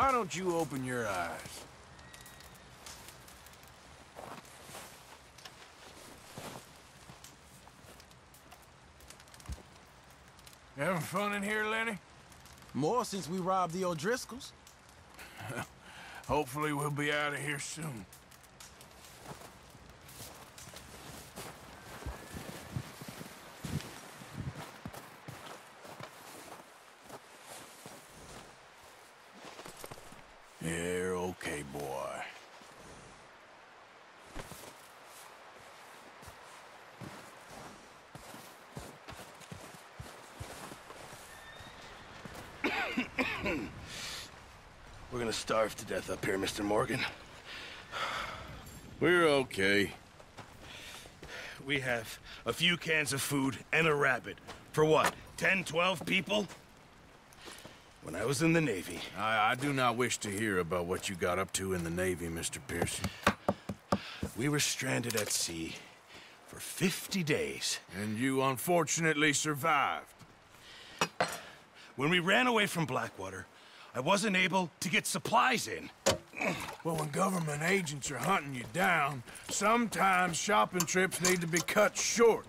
Why don't you open your eyes? Having fun in here, Lenny? More since we robbed the O'Driscolls. Hopefully we'll be out of here soon. You're okay, boy. We're gonna starve to death up here, Mr. Morgan. We're okay. We have a few cans of food and a rabbit. For what, 10, 12 people? When I was in the Navy... I do not wish to hear about what you got up to in the Navy, Mr. Pearson. We were stranded at sea for 50 days. And you unfortunately survived. When we ran away from Blackwater, I wasn't able to get supplies in. Well, when government agents are hunting you down, sometimes shopping trips need to be cut short.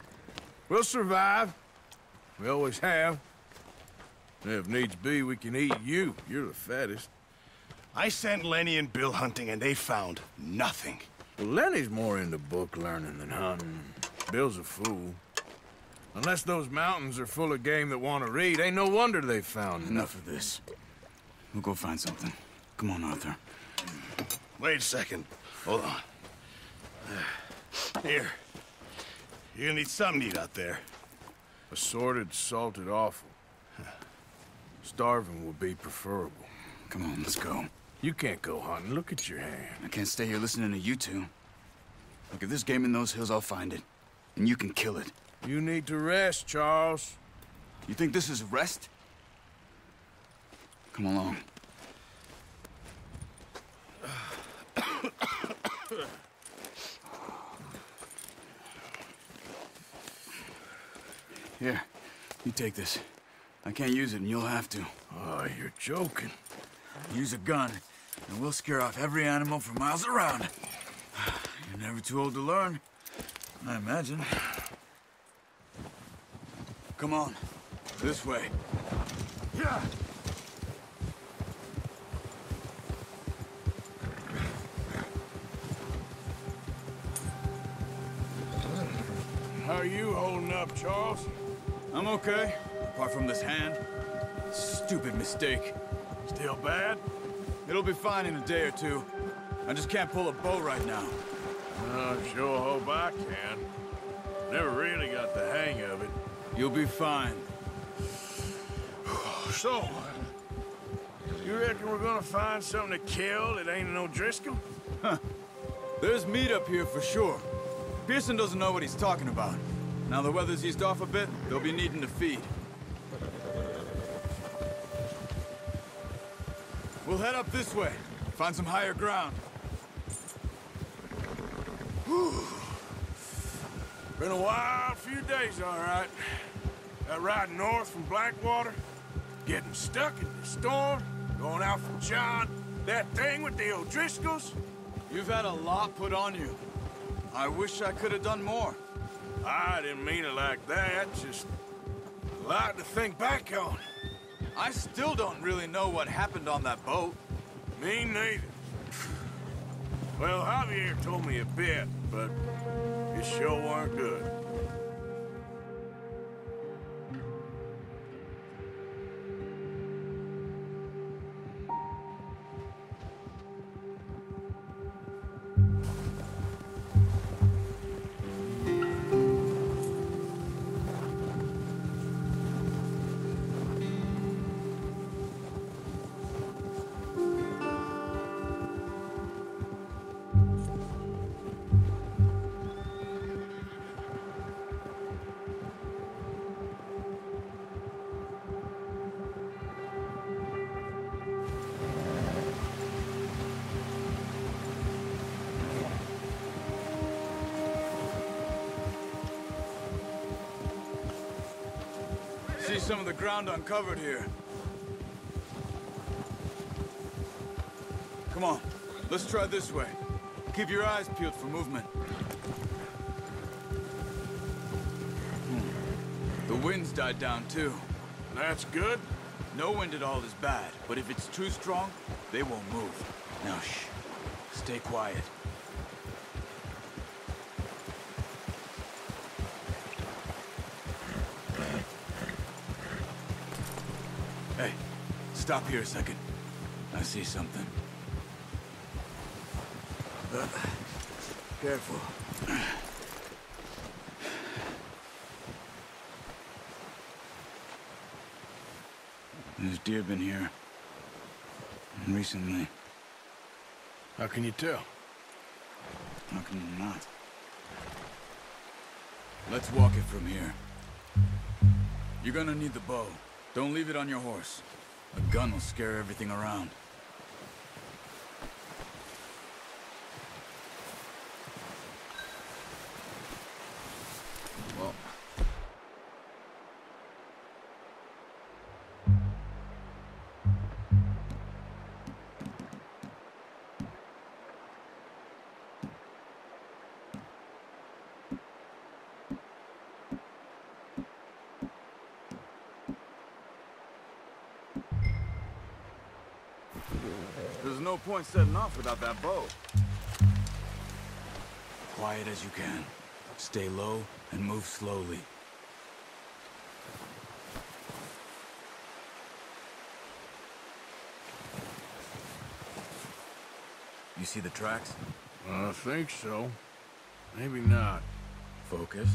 We'll survive. We always have. And if needs be, we can eat you. You're the fattest. I sent Lenny and Bill hunting, and they found nothing. Well, Lenny's more into book learning than hunting. Bill's a fool. Unless those mountains are full of game that want to read, ain't no wonder they found Enough of this. We'll go find something. Come on, Arthur. Wait a second. Hold on. Here. You're gonna need something to eat out there. Assorted, salted offal. Starving would be preferable. Come on, let's go. You can't go hunting. Look at your hand. I can't stay here listening to you two. Look, if there's game in those hills, I'll find it. And you can kill it. You need to rest, Charles. You think this is rest? Come along. Here, you take this. I can't use it, and you'll have to. Oh, you're joking. Use a gun, and we'll scare off every animal for miles around. You're never too old to learn, I imagine. Come on, this way. Yeah. How are you holding up, Charles? I'm okay, apart from this hand. Stupid mistake. Still bad? It'll be fine in a day or two. I just can't pull a bow right now. I sure hope I can. Never really got the hang of it. You'll be fine. So, you reckon we're gonna find something to kill that ain't no Driscoll? Huh. There's meat up here for sure. Pearson doesn't know what he's talking about. Now the weather's eased off a bit, they'll be needing to feed. We'll head up this way. Find some higher ground. Whew. Been a wild few days, all right. That ride north from Blackwater, getting stuck in the storm, going out from John, that thing with the O'Driscolls. You've had a lot put on you. I wish I could have done more. I didn't mean it like that, just a lot to think back on. I still don't really know what happened on that boat. Me neither. Well, Javier told me a bit, but it sure weren't good. See some of the ground uncovered here. Come on, let's try this way. Keep your eyes peeled for movement. The wind's died down too. That's good. No wind at all is bad, but if it's too strong, they won't move. Now shh. Stay quiet. Hey, stop here a second. I see something. Careful. There's deer been here. Recently. How can you tell? How can you not? Let's walk it from here. You're gonna need the bow. Don't leave it on your horse. A gun will scare everything around. Well... There's no point setting off without that bow. Quiet as you can. Stay low and move slowly. You see the tracks? I think so. Maybe not. Focus.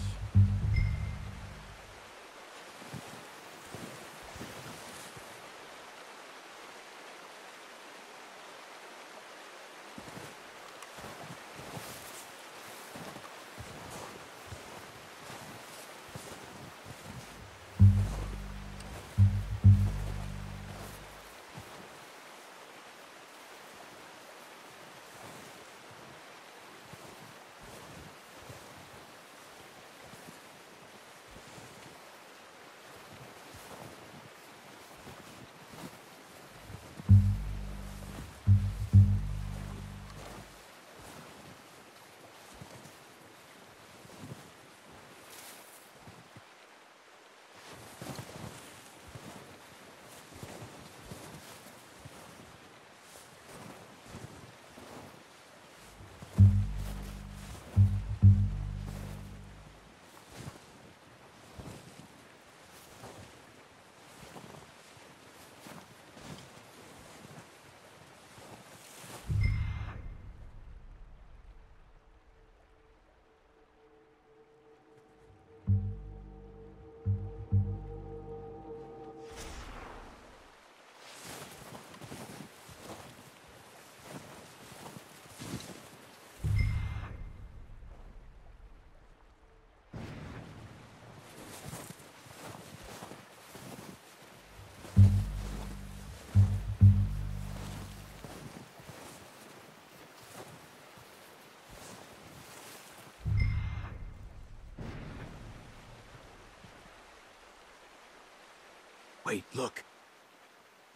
Wait, look.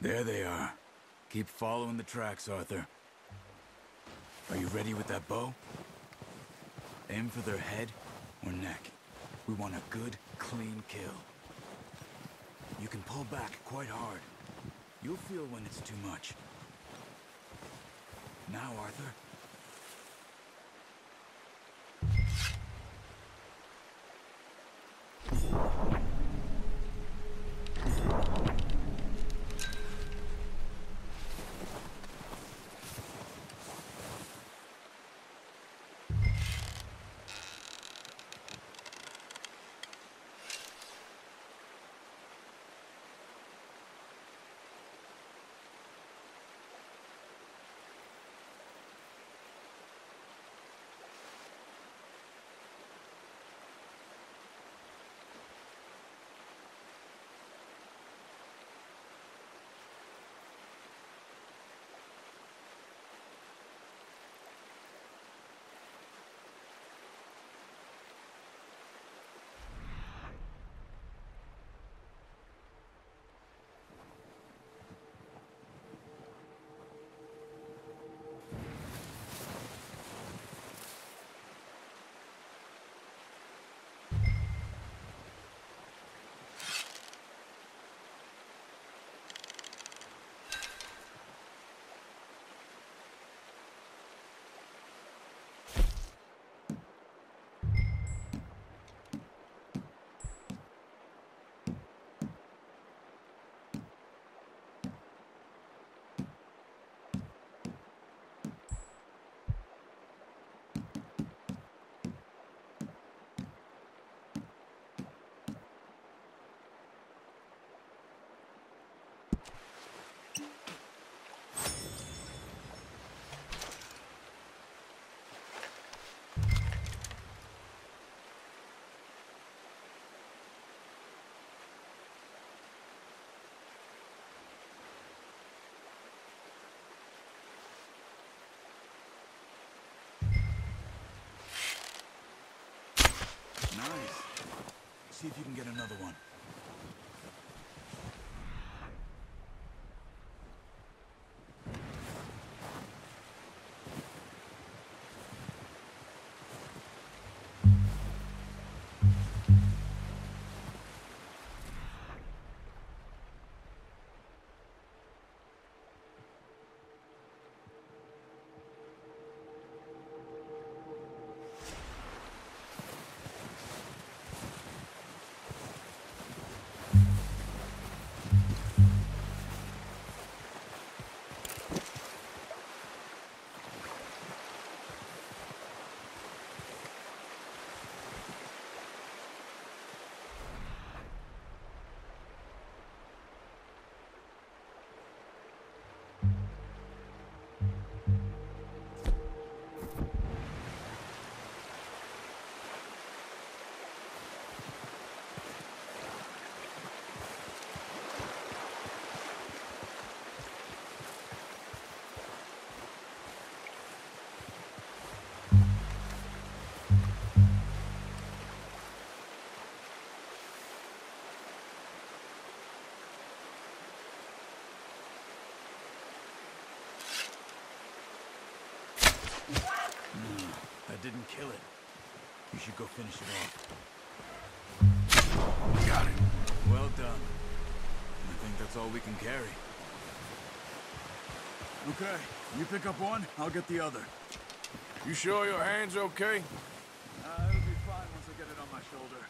There they are. Keep following the tracks, Arthur. Are you ready with that bow? Aim for their head or neck. We want a good, clean kill. You can pull back quite hard. You'll feel when it's too much. Now, Arthur. Nice. See if you can get another one. That didn't kill it. You should go finish it off. Got it. Well done. I think that's all we can carry. Okay, you pick up one, I'll get the other. You sure your hand's okay? It'll be fine once I get it on my shoulder.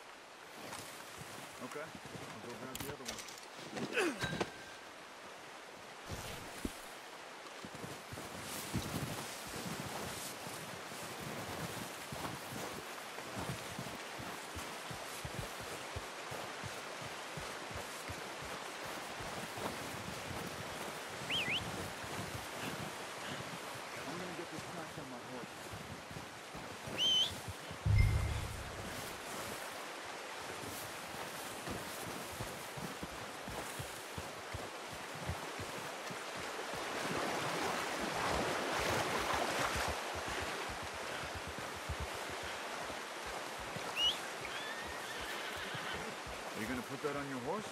Okay, I'll go grab the other one. You gonna put that on your horse?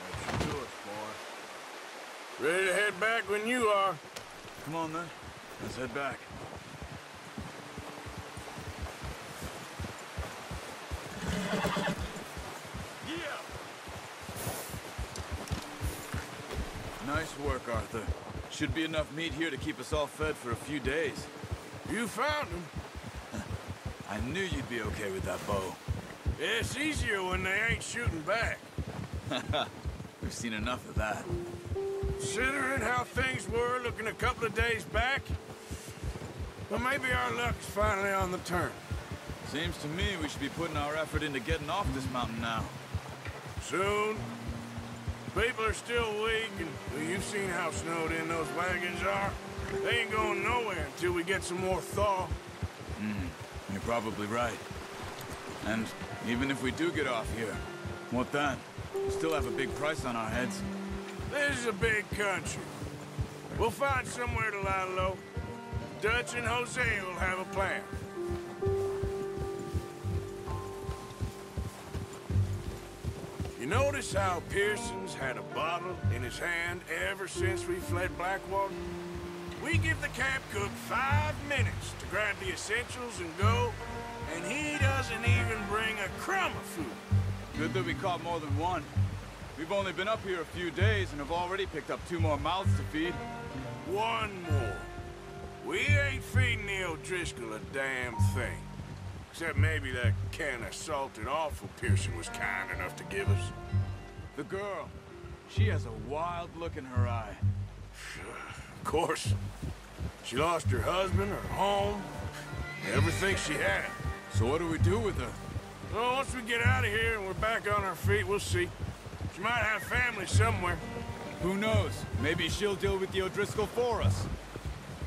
That should do it, boy. Ready to head back when you are. Come on then, let's head back. Nice work, Arthur. Should be enough meat here to keep us all fed for a few days. You found him. I knew you'd be okay with that bow. It's easier when they ain't shooting back. We've seen enough of that. Considering how things were looking a couple of days back, well, maybe our luck's finally on the turn. Seems to me we should be putting our effort into getting off this mountain now. Soon. People are still weak, and well, you've seen how snowed in those wagons are. They ain't going nowhere until we get some more thaw. You're probably right. And even if we do get off here, what then? We still have a big price on our heads. This is a big country. We'll find somewhere to lie low. Dutch and Jose will have a plan. You notice how Pearson's had a bottle in his hand ever since we fled Blackwater? We give the camp cook 5 minutes to grab the essentials and go, and he doesn't even bring a crumb of food. Good that we caught more than one. We've only been up here a few days and have already picked up 2 more mouths to feed. 1 more. We ain't feeding the O'Driscoll a damn thing. Except maybe that can of salted offal Pearson was kind enough to give us. The girl, she has a wild look in her eye. Of course. She lost her husband, her home, everything she had. So what do we do with her? Well, once we get out of here and we're back on our feet, we'll see. She might have family somewhere. Who knows? Maybe she'll deal with the O'Driscoll for us.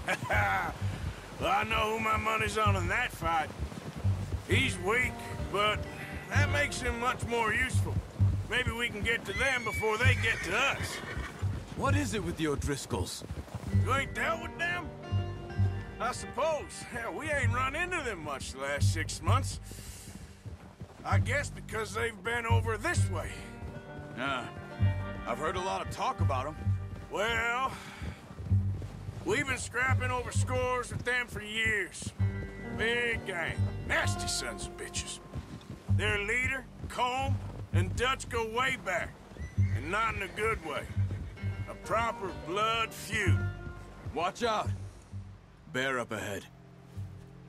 Well, I know who my money's on in that fight. He's weak, but that makes him much more useful. Maybe we can get to them before they get to us. What is it with the O'Driscolls? You ain't dealt with them? I suppose. Hell, we ain't run into them much the last 6 months. I guess because they've been over this way. Yeah. I've heard a lot of talk about them. Well, we've been scrapping over scores with them for years. Big gang. Nasty sons of bitches. Their leader, Combe, and Dutch go way back. And not in a good way. A proper blood feud. Watch out. Bear up ahead.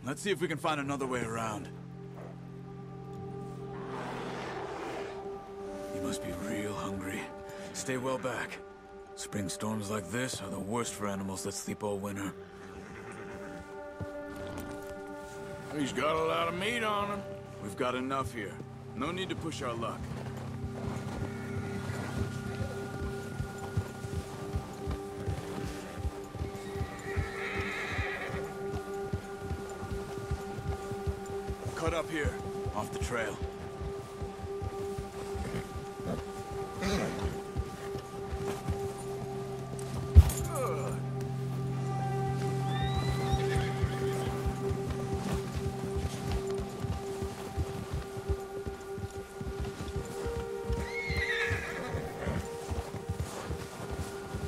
Let's see if we can find another way around. You must be real hungry. Stay well back. Spring storms like this are the worst for animals that sleep all winter. He's got a lot of meat on him. We've got enough here. No need to push our luck. Cut up here, off the trail.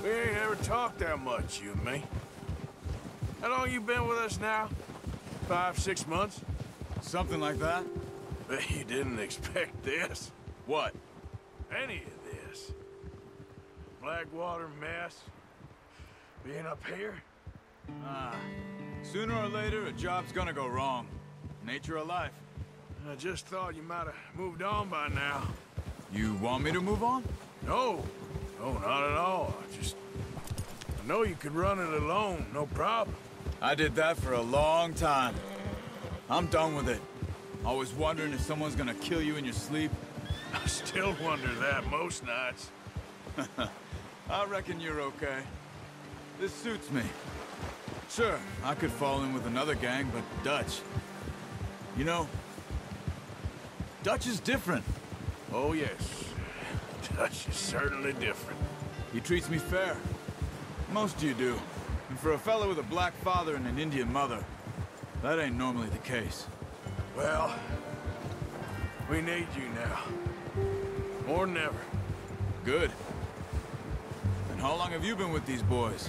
We ain't ever talked that much, you and me. How long you been with us now? 5, 6 months? Something like that? Bet you didn't expect this. What? Any of this. Blackwater mess. Being up here. Sooner or later, a job's gonna go wrong. Nature of life. I just thought you might have moved on by now. You want me to move on? No. No, not at all. I know you could run it alone, no problem. I did that for a long time. I'm done with it. Always wondering if someone's gonna kill you in your sleep. I still wonder that most nights. I reckon you're okay. This suits me. Sure, I could fall in with another gang, but Dutch... You know, Dutch is different. Oh, yes. Dutch is certainly different. He treats me fair. Most of you do. And for a fellow with a black father and an Indian mother, that ain't normally the case. Well, we need you now. More than ever. Good. And how long have you been with these boys?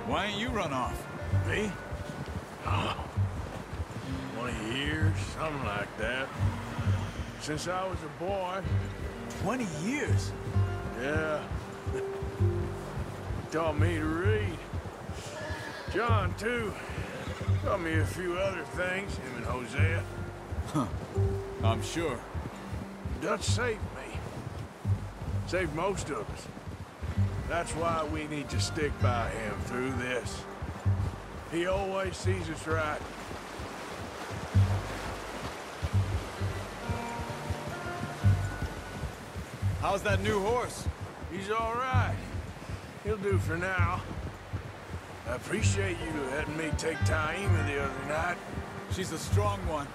Why ain't you run off? Me? Oh, 20 years, something like that. Since I was a boy. 20 years? Yeah. Taught me to read. John, too. Taught me a few other things, him and Hosea. Huh. I'm sure. Dutch saved me. Saved most of us. That's why we need to stick by him through this. He always sees us right. How's that new horse? He's all right. He'll do for now. I appreciate you letting me take Taima the other night. She's a strong one.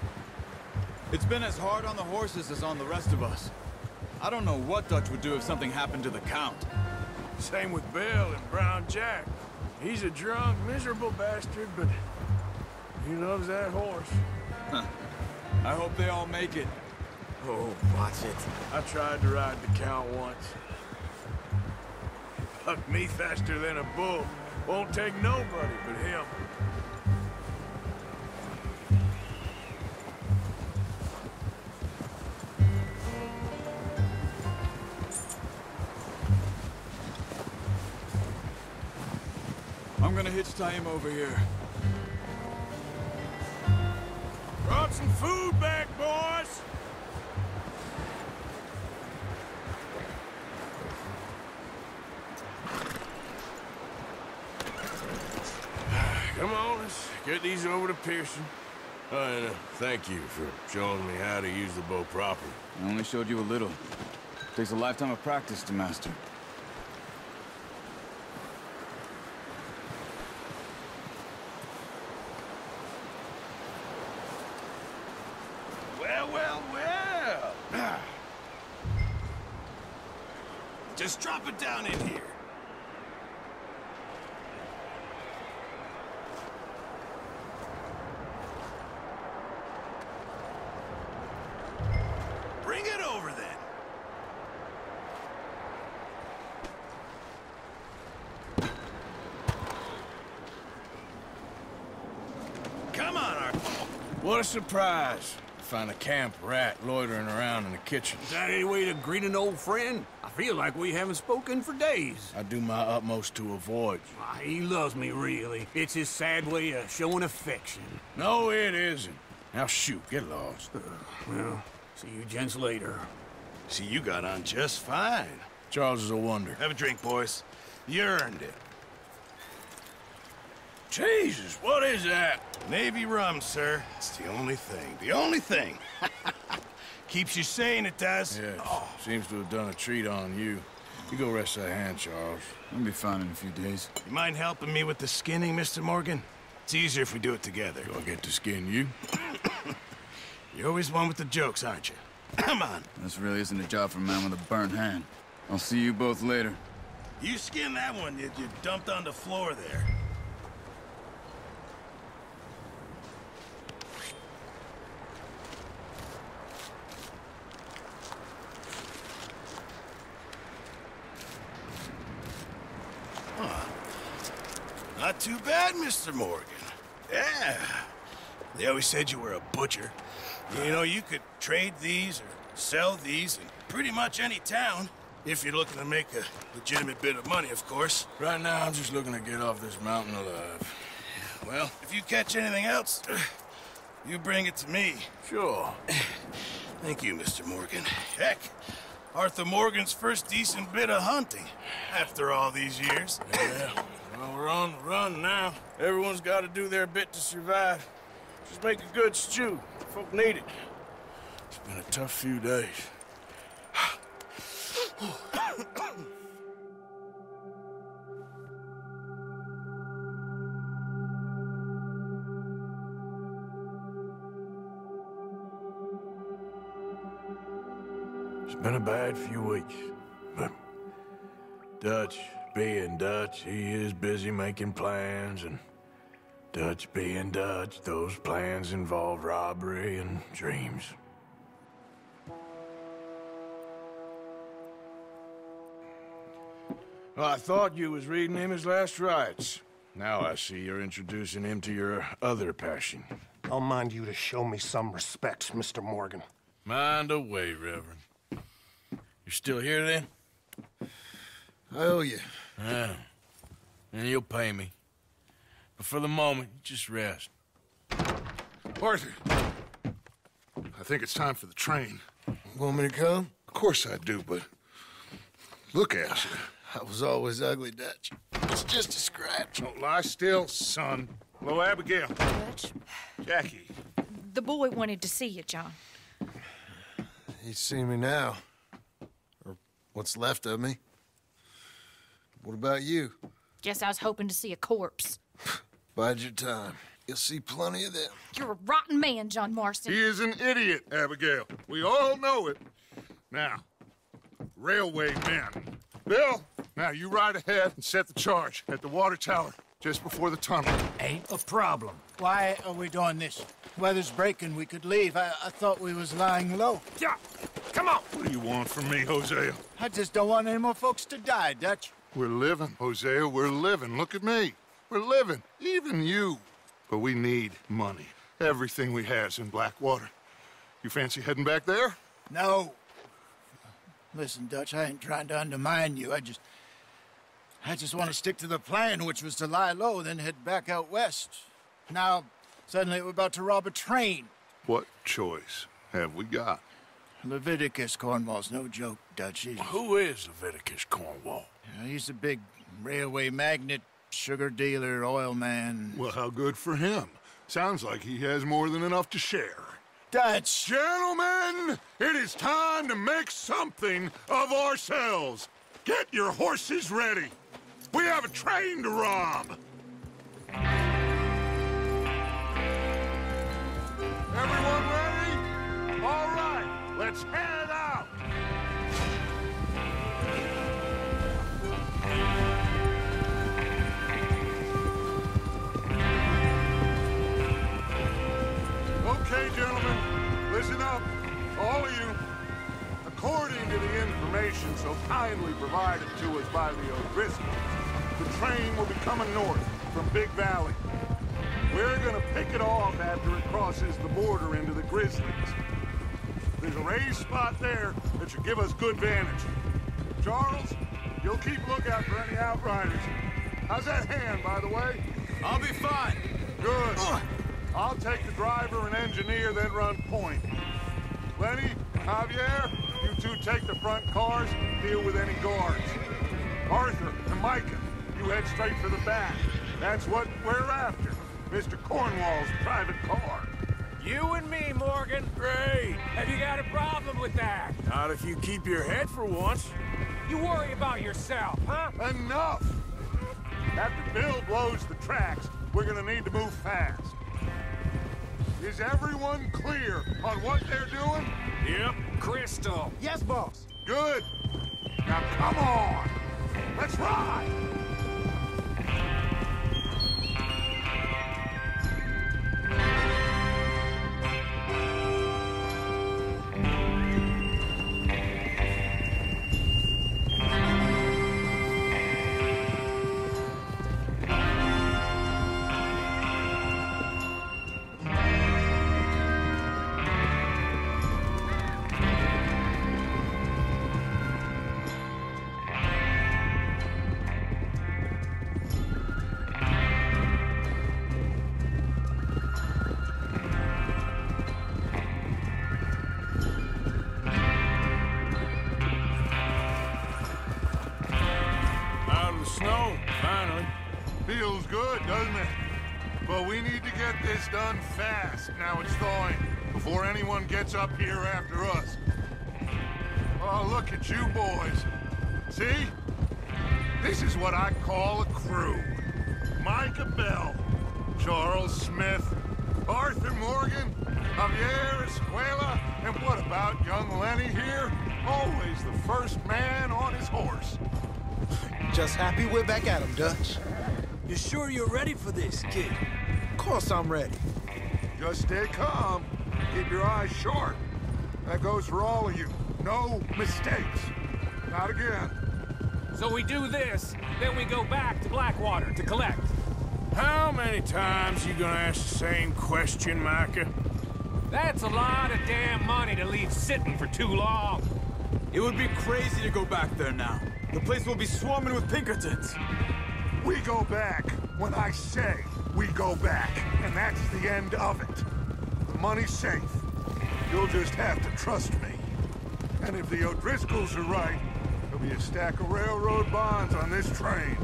It's been as hard on the horses as on the rest of us. I don't know what Dutch would do if something happened to the Count. Same with Bill and Brown Jack. He's a drunk, miserable bastard, but he loves that horse. Huh. I hope they all make it. Oh, watch it. I tried to ride the Count once. Bucked me faster than a bull. Won't take nobody but him. I'm gonna hitch Taima over here. Brought some food back, boys! Come get these over to Pearson. And thank you for showing me how to use the bow properly. I only showed you a little. Takes a lifetime of practice to master. Well, well, well. Just drop it down in here. Bring it over then. Come on, Art. What a surprise. Find a camp rat loitering around in the kitchen. Is that any way to greet an old friend? I feel like we haven't spoken for days. I do my utmost to avoid you. He loves me, really. It's his sad way of showing affection. No, it isn't. Now shoot, get lost. Well, see you gents later. See, you got on just fine. Charles is a wonder. Have a drink, boys. You earned it. Jesus, what is that? Navy rum, sir. It's the only thing. The only thing. Keeps you sane, it does. Yes, seems to have done a treat on you. You go rest that hand, Charles. I'll be fine in a few days. You mind helping me with the skinning, Mr. Morgan? It's easier if we do it together. Do I get to skin you? You're always one with the jokes, aren't you? Come on. This really isn't a job for a man with a burnt hand. I'll see you both later. You skin that one you dumped on the floor there. Not too bad, Mr. Morgan. Yeah. They always said you were a butcher. You know, you could trade these or sell these in pretty much any town. If you're looking to make a legitimate bit of money, of course. Right now, I'm just looking to get off this mountain alive. Well, if you catch anything else, you bring it to me. Sure. Thank you, Mr. Morgan. Heck, Arthur Morgan's first decent bit of hunting after all these years. Yeah. Well, we're on the run now. Everyone's got to do their bit to survive. Just make a good stew. Folk need it. It's been a tough few days. It's been a bad few weeks, but Dutch being Dutch, he is busy making plans, and Dutch being Dutch, those plans involve robbery and dreams. Well, I thought you was reading him his last rites. Now I see you're introducing him to your other passion. I'll mind you to show me some respect, Mr. Morgan. Mind away, Reverend. You still here, then? I owe you. Yeah. And you'll pay me. But for the moment, just rest. Arthur, I think it's time for the train. Want me to come? Of course I do, but look at you. I was always ugly, Dutch. It's just a scratch. Don't lie still, son. Hello, Abigail. Dutch, Jackie. the boy wanted to see you, John. He's seen me now. Or what's left of me. What about you? Guess I was hoping to see a corpse. Bide your time. You'll see plenty of them. You're a rotten man, John Marston. He is an idiot, Abigail. We all know it. Now, railway men. Bill, now you ride ahead and set the charge at the water tower just before the tunnel. Ain't a problem. Why are we doing this? Weather's breaking. We could leave. I thought we was lying low. Yeah, come on. What do you want from me, Hosea? I just don't want any more folks to die, Dutch. We're living, Hosea. We're living. Look at me. We're living. Even you. But we need money. Everything we has in Blackwater. You fancy heading back there? No. Listen, Dutch, I ain't trying to undermine you. I just want to stick to the plan, which was to lie low, then head back out west. Now, suddenly we're about to rob a train. What choice have we got? Leviticus Cornwall's no joke, Dutch. Who is Leviticus Cornwall? He's a big railway magnate. sugar dealer, oil man. Well, how good for him. Sounds like he has more than enough to share. Dutch! Gentlemen, it is time to make something of ourselves. Get your horses ready. We have a train to rob. Everyone ready? All right, let's head out. Okay, gentlemen, listen up, all of you. According to the information so kindly provided to us by the O'Driscolls, the train will be coming north from Big Valley. We're gonna pick it off after it crosses the border into the Grizzlies. There's a raised spot there that should give us good vantage. Charles, you'll keep lookout for any outriders. How's that hand, by the way? I'll be fine. Good. I'll take the driver and engineer, then run point. Lenny, Javier, you two take the front cars, deal with any guards. Arthur and Micah, you head straight for the back. That's what we're after. Mr. Cornwall's private car. You and me, Morgan. Great. Have you got a problem with that? Not if you keep your head for once. You worry about yourself, huh? Enough! After Bill blows the tracks, we're gonna need to move fast. Is everyone clear on what they're doing? Yep. Crystal. Yes, boss. Good. Now come on. Let's ride. Snow, finally. Feels good, doesn't it? But we need to get this done fast, now it's thawing, before anyone gets up here after us. Oh, look at you boys. See? This is what I call a crew. Micah Bell, Charles Smith, Arthur Morgan, Javier Escuela, and what about young Lenny here? Always the first man on his horse. Just happy we're back at him, Dutch. You sure you're ready for this, kid? Of course I'm ready. Just stay calm. Keep your eyes sharp. That goes for all of you. No mistakes. Not again. So we do this, then we go back to Blackwater to collect. How many times you gonna ask the same question, Micah? That's a lot of damn money to leave sitting for too long. It would be crazy to go back there now. The place will be swarming with Pinkertons. We go back when I say we go back, and that's the end of it. The money's safe. You'll just have to trust me. And if the O'Driscolls are right, there'll be a stack of railroad bonds on this train.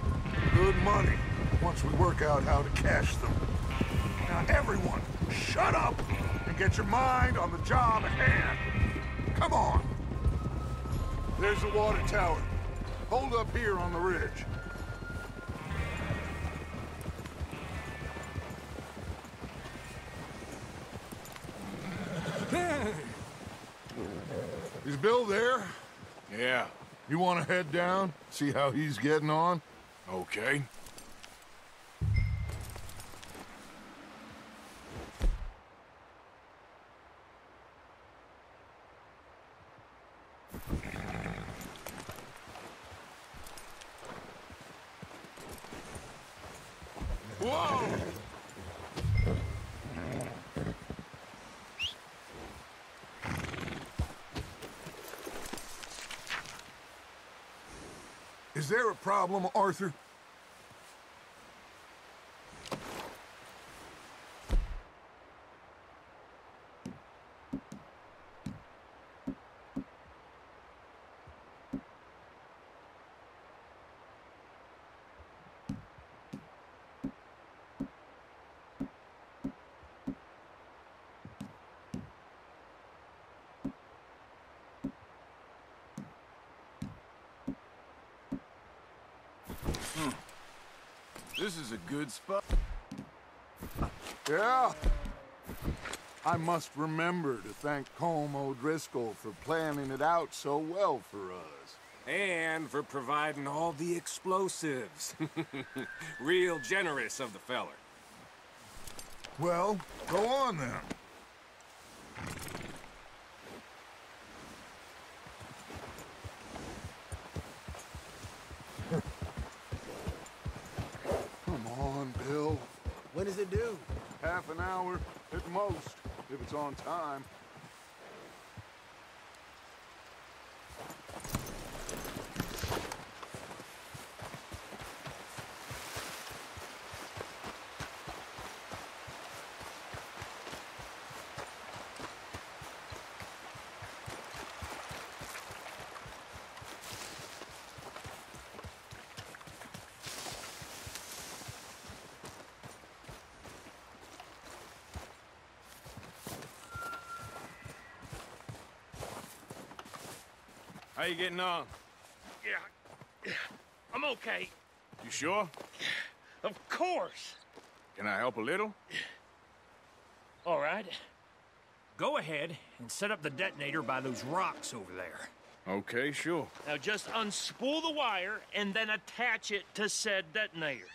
Good money, once we work out how to cash them. Now everyone, shut up and get your mind on the job at hand. Come on. There's the water tower. Hold up here on the ridge. Is Bill there? Yeah. You want to head down, see how he's getting on? Okay. Whoa! Is there a problem, Arthur? This is a good spot. Yeah. I must remember to thank Colm O'Driscoll for planning it out so well for us. And for providing all the explosives. Real generous of the feller. Well, go on then. Come on, Bill. When does it due? Half an hour at most, if it's on time. How you getting on? Yeah, I'm okay. You sure? Of course. Can I help a little? All right. Go ahead and set up the detonator by those rocks over there. Okay, sure. Now just unspool the wire and then attach it to said detonator.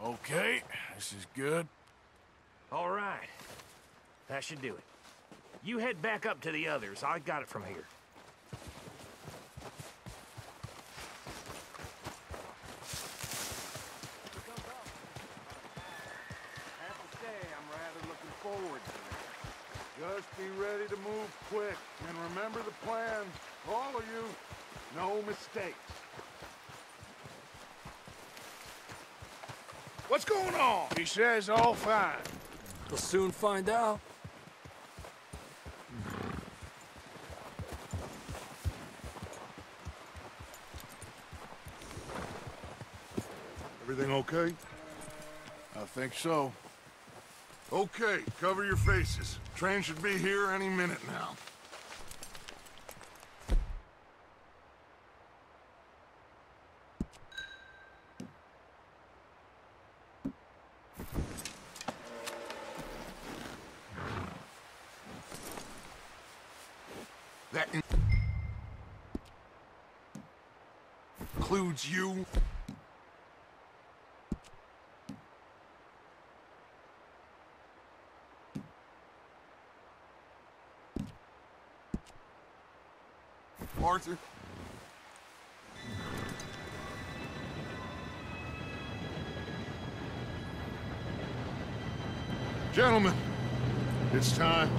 Okay, this is good. All right. That should do it. You head back up to the others. I got it from here. I have to say, I'm rather looking forward to it. Just be ready to move quick, and remember the plan. All of you, no mistakes. What's going on? He says all fine. We'll soon find out. Everything okay? I think so. Okay, cover your faces. Train should be here any minute now. That includes you. Arthur. Gentlemen, it's time.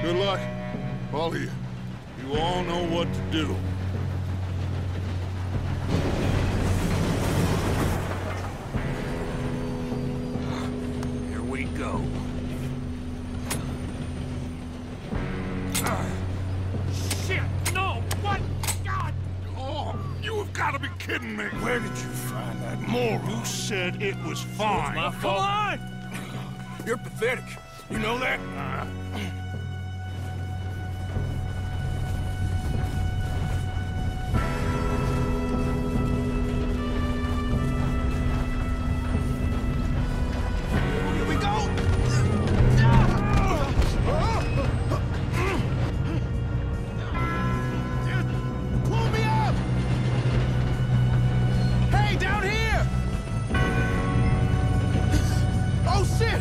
Good luck, all of you. You all know what to do. Here we go. Shit! No! What? God! Oh, you have got to be kidding me. Where did you find that moron? You said it was fine. My Come fault. on! You're pathetic. You know that? Here we go! Pull me up! Hey, down here! Oh, shit!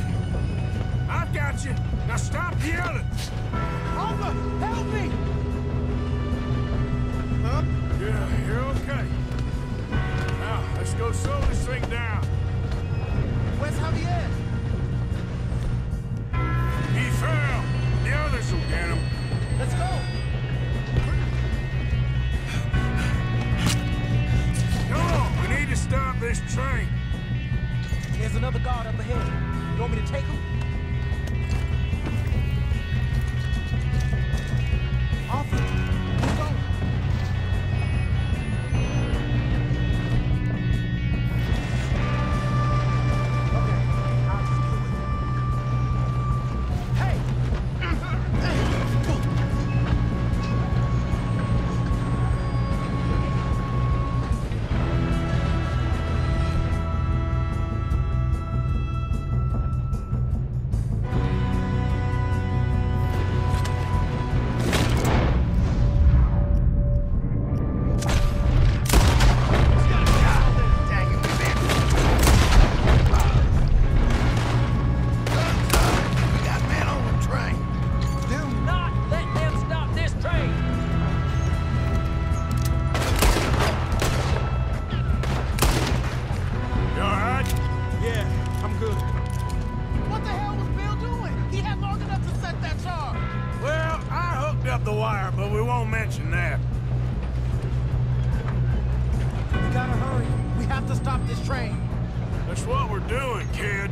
I've got you. Now stop yelling. Alma, help me! Yeah, you're okay. Now, let's go slow this thing down. Where's Javier? He fell. The others will get him. Let's go! ahead. You want me to take him? Arthur, keep going. Okay, I'll just deal with it. Hey! The wire, but we won't mention that. We gotta hurry. We have to stop this train. That's what we're doing, kid.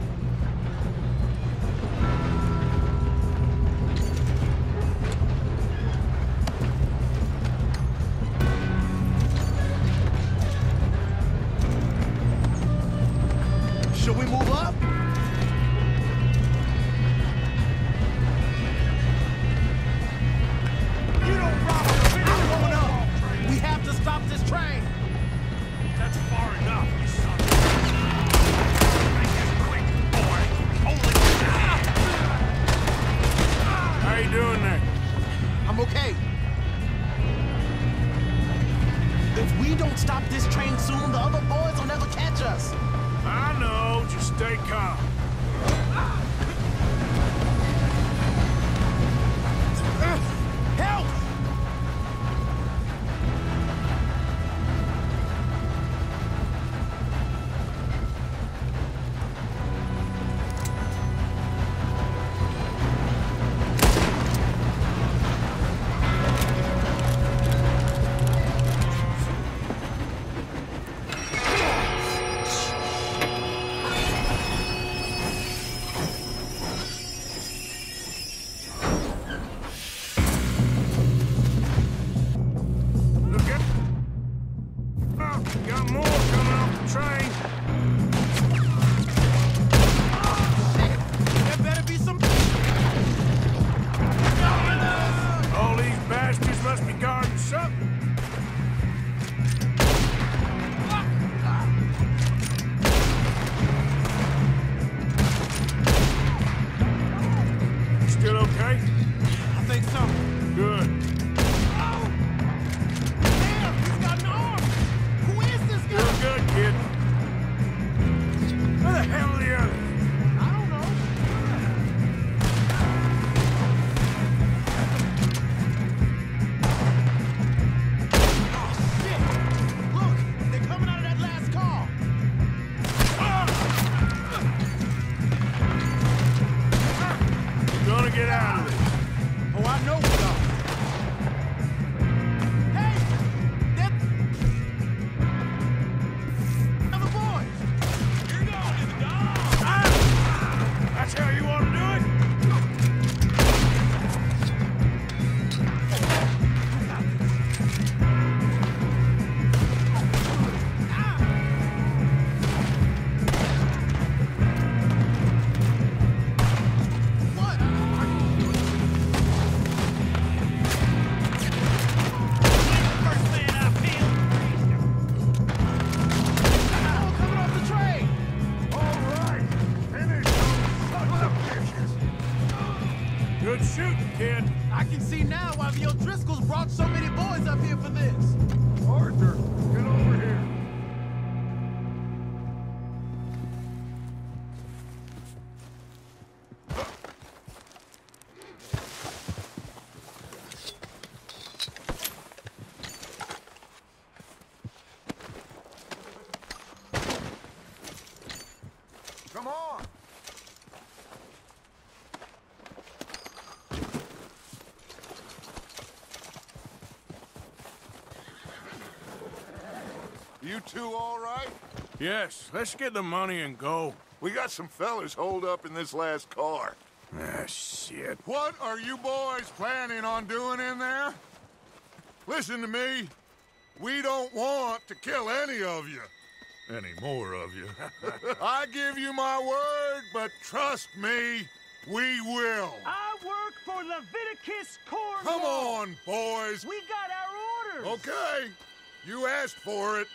Should we move up? Stop this train! That's far enough, you son of a... Make it quick, boy! Holy... How you doing there? I'm okay. If we don't stop this train soon, the other boys will never catch us. I know, just stay calm. Help! Got more coming off the train. There better be some... All these bastards must be guarding something. Still okay? I think so. Good. You're good, kid. Where the hell are the others? I don't know. Oh, shit! Look! They're coming out of that last car! Gonna get out of this. Oh, I know we are. That's how you want to do it? What? First man I feel. Oh, coming off the train. All right, finish those sons of bitches. Good shooting, kid. I can see now why the O'Driscolls brought so many boys up here for this. Arthur, get over here. Come on. You two all right? Yes, let's get the money and go. We got some fellas holed up in this last car. Ah, shit. What are you boys planning on doing in there? Listen to me. We don't want to kill any of you. Any more of you. I give you my word, but trust me, we will. I work for Leviticus Cornwall. Come on, boys. We got our orders. Okay. You asked for it.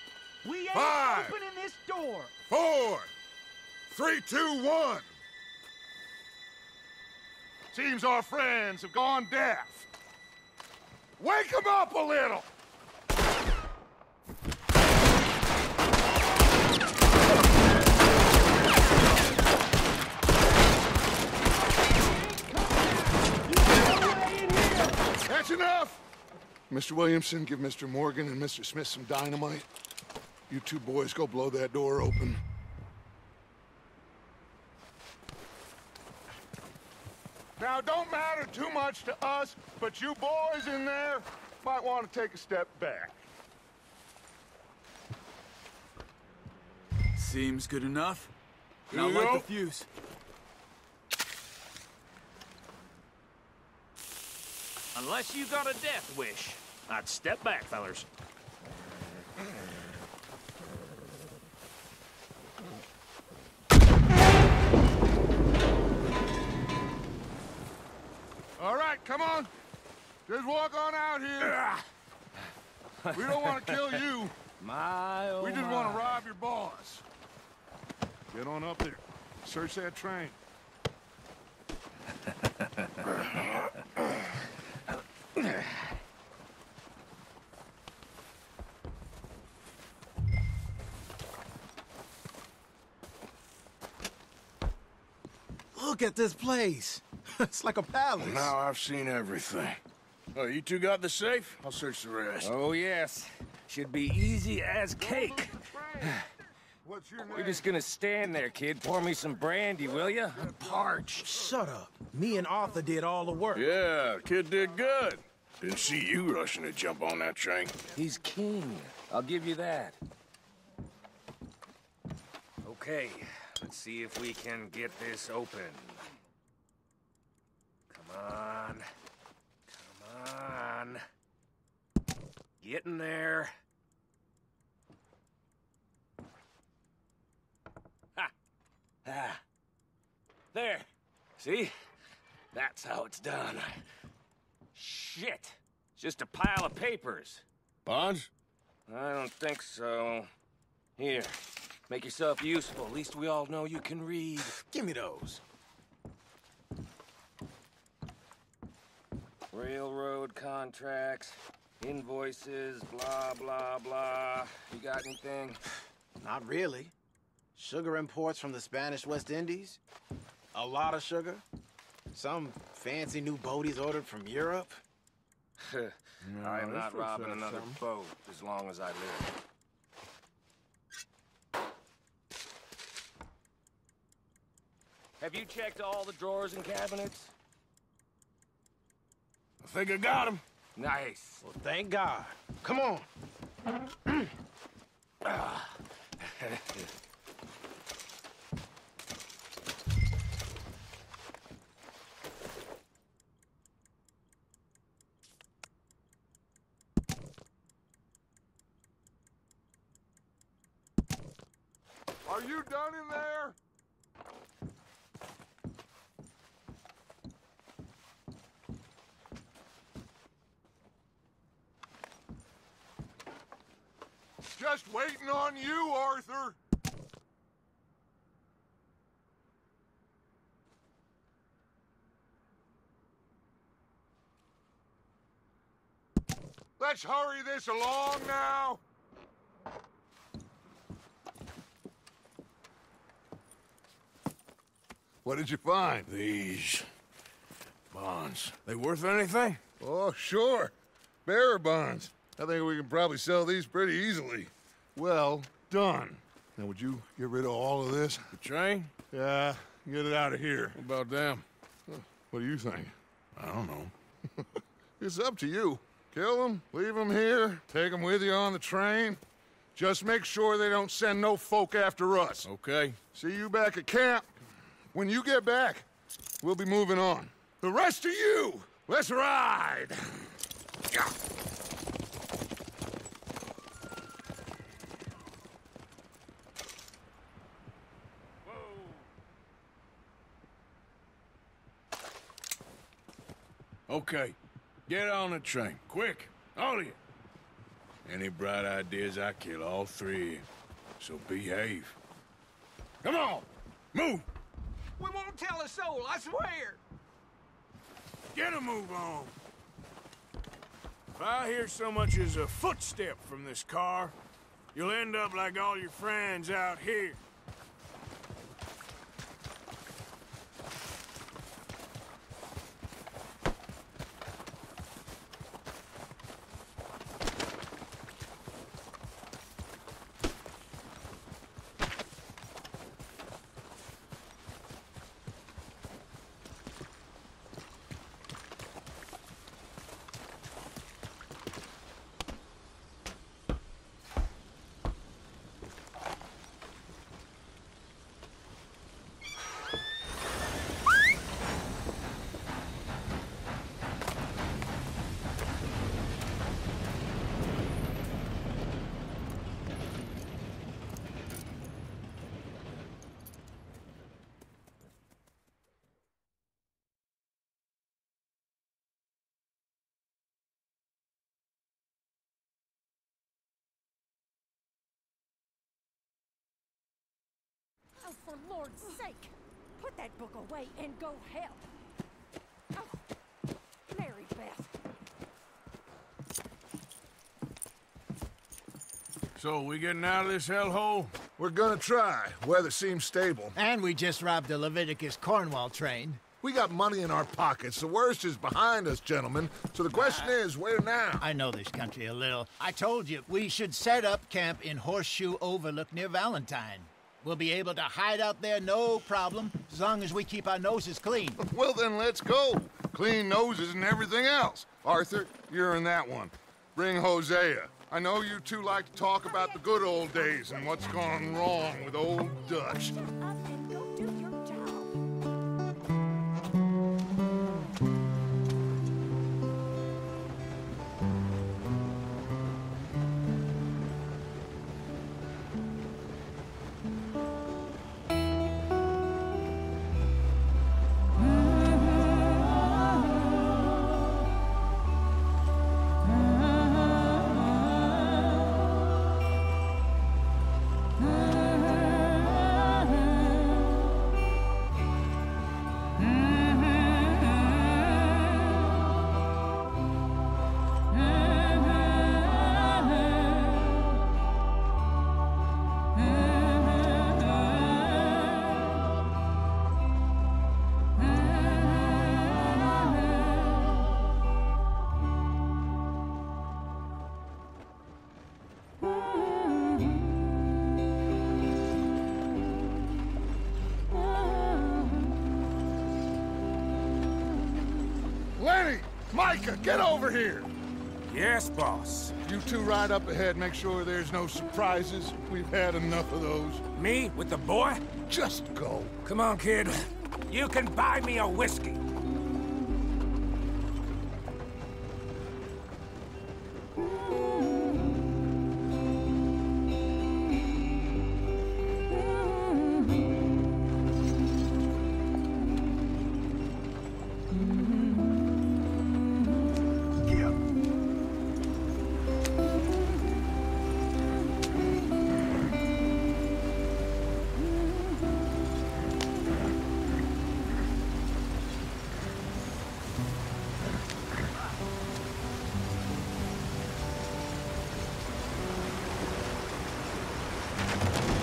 We ain't 5, opening this door. 4, 3, 2, 1. Seems our friends have gone deaf. Wake them up a little! That's enough! Mr. Williamson, give Mr. Morgan and Mr. Smith some dynamite. You two boys go blow that door open. Now, don't matter too much to us, but you boys in there might want to take a step back. Seems good enough. Here Now you light go. the fuse. Unless you got a death wish, I'd step back, fellers. All right, come on. Just walk on out here. We don't want to kill you. We just want to rob your boss. Get on up there. Search that train. Look at this place. It's like a palace. Now I've seen everything. Oh, you two got the safe? I'll search the rest. Oh, yes. Should be easy as cake. What's your name? We're just gonna stand there, kid. Pour me some brandy, will ya? I'm parched. Shut up. Me and Arthur did all the work. Yeah, kid did good. Didn't see you rushing to jump on that train. He's king. I'll give you that. Okay, let's see if we can get this open. Come on. Come on. Get in there. Ha! Ah. There. See? That's how it's done. Shit. It's just a pile of papers. Bonds? I don't think so. Here. Make yourself useful. At least we all know you can read. Give me those. Railroad contracts, invoices, blah, blah, blah. You got anything? Not really. Sugar imports from the Spanish West Indies. A lot of sugar. Some fancy new boat he's ordered from Europe. I am not robbing another boat as long as I live. Have you checked all the drawers and cabinets? I think I got him. Nice. Well, thank God. Come on. Are you done in there? Just waiting on you, Arthur. Let's hurry this along now. What did you find? These bonds. They worth anything? Oh, sure. Bearer bonds. I think we can probably sell these pretty easily. Well done. Now, would you get rid of all of this? The train? Yeah, get it out of here. What about them? What do you think? I don't know. It's up to you. Kill them, leave them here, take them with you on the train. Just make sure they don't send no folk after us. Okay. See you back at camp. When you get back, we'll be moving on. The rest of you, let's ride! Okay, get on the train, quick, all of you. Any bright ideas, I kill all three of you. So behave. Come on, move! We won't tell a soul, I swear! Get a move on. If I hear so much as a footstep from this car, you'll end up like all your friends out here. Oh, for Lord's sake! Put that book away and go help! Oh, Mary Beth. So, we getting out of this hellhole? We're gonna try. Weather seems stable. And we just robbed the Leviticus Cornwall train. We got money in our pockets. The worst is behind us, gentlemen. So the question is, where now? I know this country a little. I told you, we should set up camp in Horseshoe Overlook near Valentine. We'll be able to hide out there no problem, as long as we keep our noses clean. Well, then let's go. Clean noses and everything else. Arthur, you're in that one. Bring Hosea. I know you two like to talk about the good old days and what's gone wrong with old Dutch. Up and go do your job. Lenny! Micah, get over here! Yes, boss. You two ride up ahead, make sure there's no surprises. We've had enough of those. Me with the boy? Just go. Come on, kid. You can buy me a whiskey.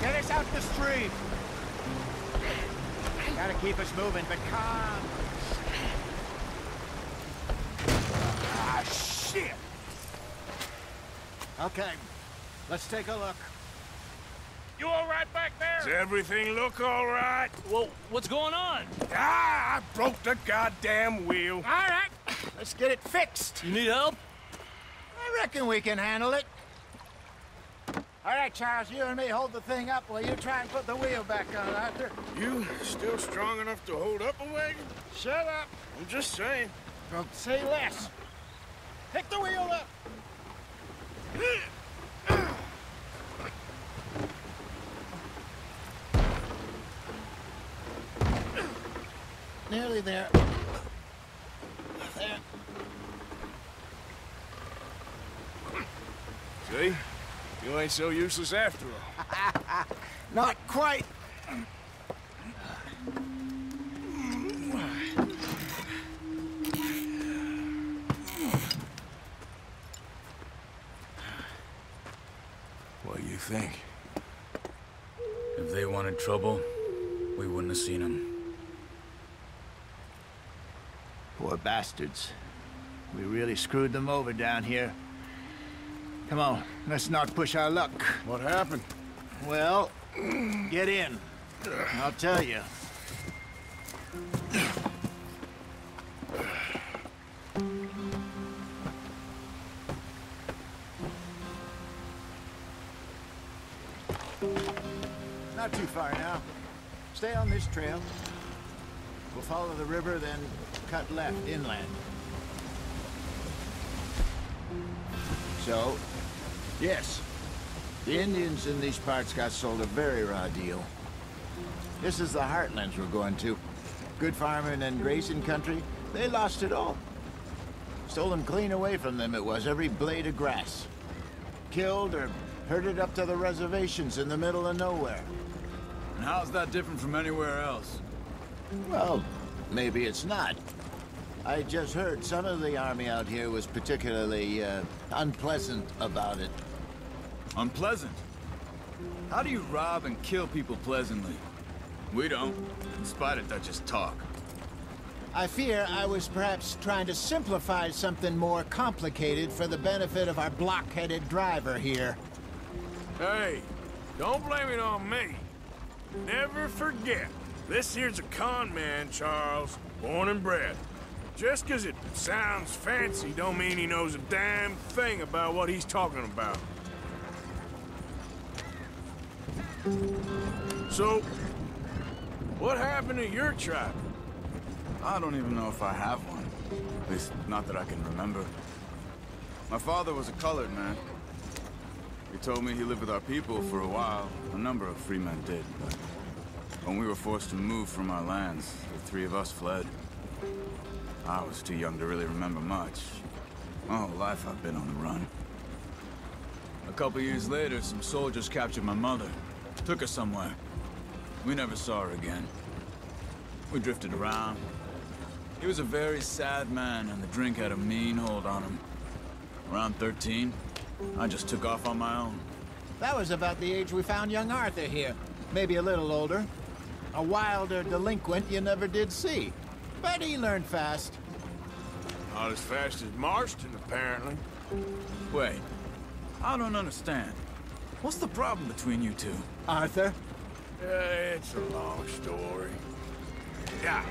Get us out the street! Gotta keep us moving, but calm. Ah, shit! Okay, let's take a look. You all right back there? Does everything look all right? Well, what's going on? Ah, I broke the goddamn wheel. All right, let's get it fixed. You need help? I reckon we can handle it. All right, Charles, you and me hold the thing up while you try and put the wheel back on, Arthur. You still strong enough to hold up a wagon? Shut up. I'm just saying. Don't say less. Pick the wheel up. Nearly there. There. See? You ain't so useless after all. Not quite. What do you think? If they wanted trouble, we wouldn't have seen them. Poor bastards. We really screwed them over down here. Come on, let's not push our luck. What happened? Well, get in. I'll tell you. Not too far now. Stay on this trail. We'll follow the river, then cut left inland. So, yes, the Indians in these parts got sold a very raw deal. This is the heartlands we're going to. Good farming and grazing country, they lost it all. Stolen clean away from them it was, every blade of grass. Killed or herded up to the reservations in the middle of nowhere. And how's that different from anywhere else? Well, maybe it's not. I just heard some of the army out here was particularly, unpleasant about it. Unpleasant? How do you rob and kill people pleasantly? We don't, in spite of Dutch's talk. I fear I was perhaps trying to simplify something more complicated for the benefit of our block-headed driver here. Hey, don't blame it on me. Never forget, this here's a con man, Charles, born and bred. Just 'cause it sounds fancy don't mean he knows a damn thing about what he's talking about. So, what happened to your tribe? I don't even know if I have one. At least, not that I can remember. My father was a colored man. He told me he lived with our people for a while. A number of free men did, but when we were forced to move from our lands, the three of us fled. I was too young to really remember much. My whole life I've been on the run. A couple years later, some soldiers captured my mother. Took her somewhere. We never saw her again. We drifted around. He was a very sad man, and the drink had a mean hold on him. Around 13, I just took off on my own. That was about the age we found young Arthur here. Maybe a little older. A wilder delinquent you never did see. But he learned fast. Not as fast as Marston, apparently. Wait, I don't understand. What's the problem between you two? Arthur? It's a long story. Yeah.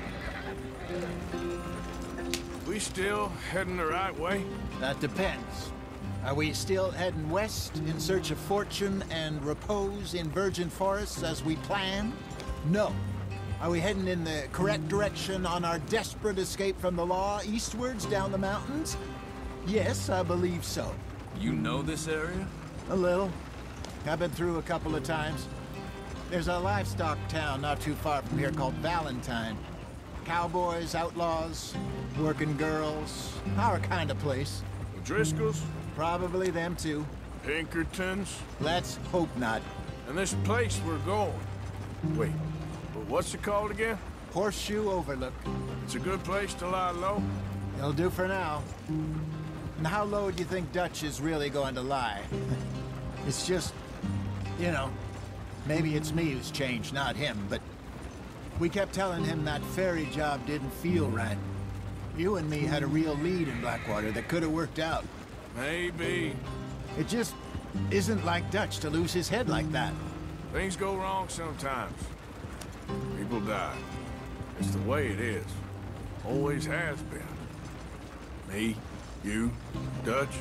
We still heading the right way? That depends. Are we still heading west in search of fortune and repose in virgin forests as we planned? No. Are we heading in the correct direction on our desperate escape from the law eastwards down the mountains? Yes, I believe so. You know this area? A little. I've been through a couple of times. There's a livestock town not too far from here called Valentine. Cowboys, outlaws, working girls, our kind of place. The Driscolls? Probably them too. Pinkertons? Let's hope not. And this place we're going. Wait, but what's it called again? Horseshoe Overlook. It's a good place to lie low? It'll do for now. And how low do you think Dutch is really going to lie? It's just, you know, maybe it's me who's changed, not him, but we kept telling him that ferry job didn't feel right. You and me had a real lead in Blackwater that could have worked out. Maybe. It just isn't like Dutch to lose his head like that. Things go wrong sometimes. People die. It's the way it is. Always has been. Me, you, Dutch.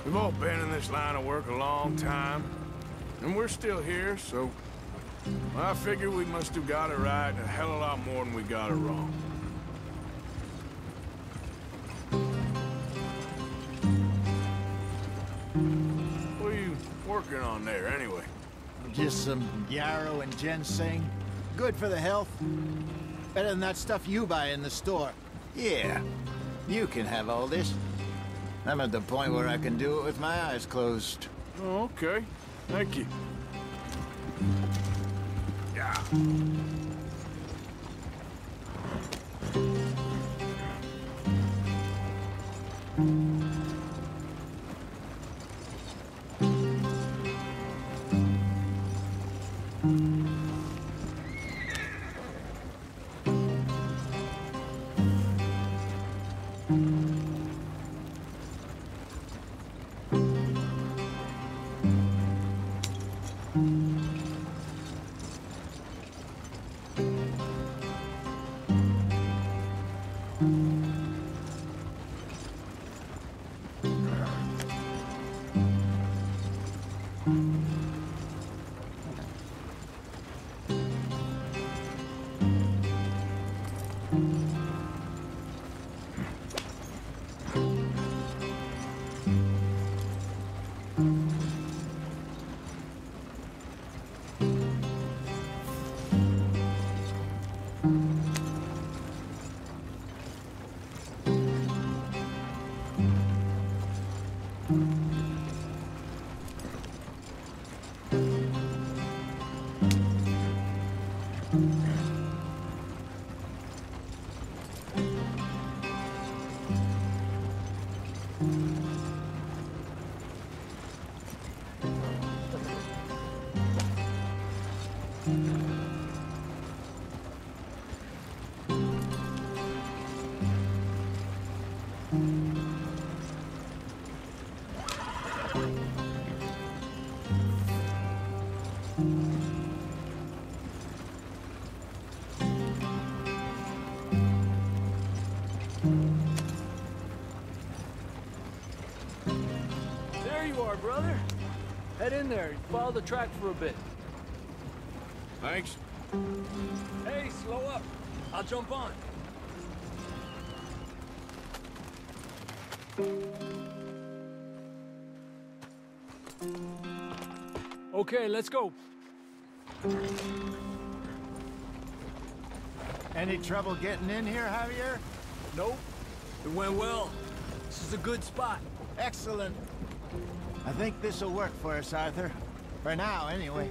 We've all been in this line of work a long time. And we're still here, so I figure we must have got it right a hell of a lot more than we got it wrong. What are you working on there, anyway? Just some yarrow and ginseng. Good for the health. Better than that stuff you buy in the store. Yeah, you can have all this. I'm at the point where I can do it with my eyes closed. Oh, okay. Thank you. Yeah. There you are, brother. Head in there and follow the track for a bit. Thanks. Hey, slow up. I'll jump on. Okay, let's go. Any trouble getting in here, Javier? Nope. It went well. This is a good spot. Excellent. I think this'll work for us, Arthur. For now, anyway.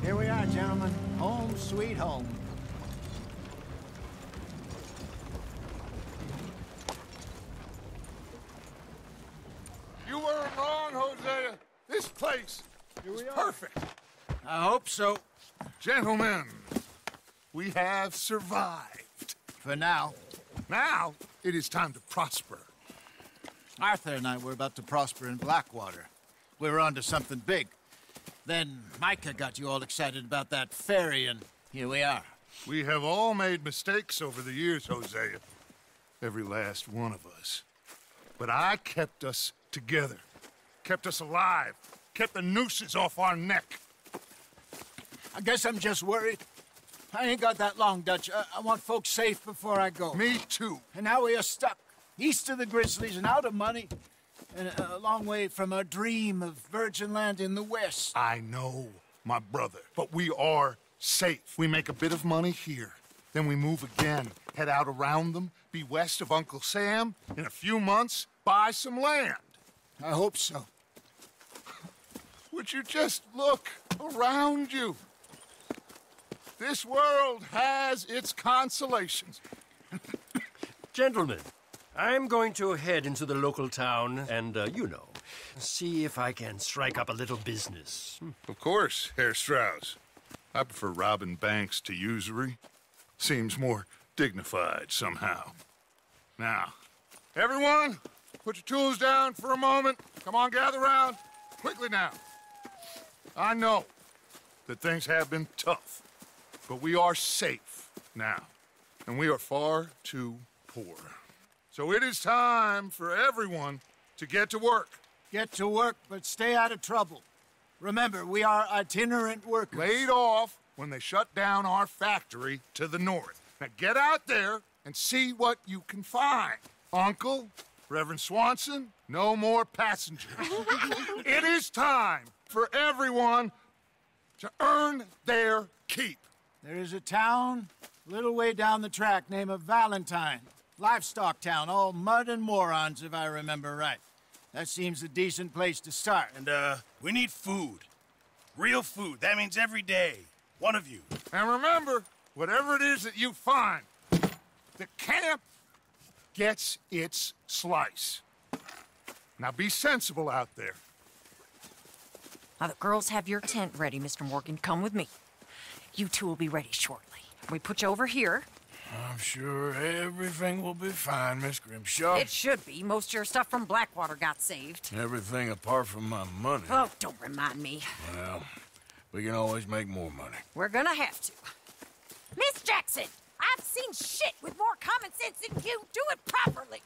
Here we are, gentlemen. Home sweet home. You weren't wrong, Hosea. This place is perfect. I hope so. Gentlemen, we have survived. For now. Now, it is time to prosper. Arthur and I were about to prosper in Blackwater. We were onto something big. Then Micah got you all excited about that ferry, and here we are. We have all made mistakes over the years, Hosea. Every last one of us. But I kept us together. Kept us alive. Kept the nooses off our neck. I guess I'm just worried. I ain't got that long, Dutch. I want folks safe before I go. Me too. And now we are stuck. East of the Grizzlies and out of money. And a long way from our dream of virgin land in the west. I know, my brother. But we are safe. We make a bit of money here. Then we move again. Head out around them. Be west of Uncle Sam. In a few months, buy some land. I hope so. Would you just look around you? This world has its consolations. Gentlemen, I'm going to head into the local town and, see if I can strike up a little business. Of course, Herr Strauss. I prefer robbing banks to usury. seems more dignified somehow. Now, everyone, put your tools down for a moment. Come on, gather round. Quickly now. I know that things have been tough, but we are safe now, and we are far too poor. So it is time for everyone to get to work. Get to work, but stay out of trouble. Remember, we are itinerant workers. Laid off when they shut down our factory to the north. Now get out there and see what you can find. Uncle, Reverend Swanson, no more passengers. It is time for everyone to earn their keep. There is a town a little way down the track named Valentine. Livestock town, all mud and morons, if I remember right. That seems a decent place to start. And, we need food. Real food. That means every day. One of you. And remember, whatever it is that you find, the camp gets its slice. Now be sensible out there. Now, the girls have your tent ready, Mr. Morgan. Come with me. You two will be ready shortly. We put you over here. I'm sure everything will be fine, Miss Grimshaw. It should be. Most of your stuff from Blackwater got saved. Everything apart from my money. Oh, don't remind me. Well, we can always make more money. We're gonna have to. Miss Jackson, I've seen shit with more common sense than you. Do it properly.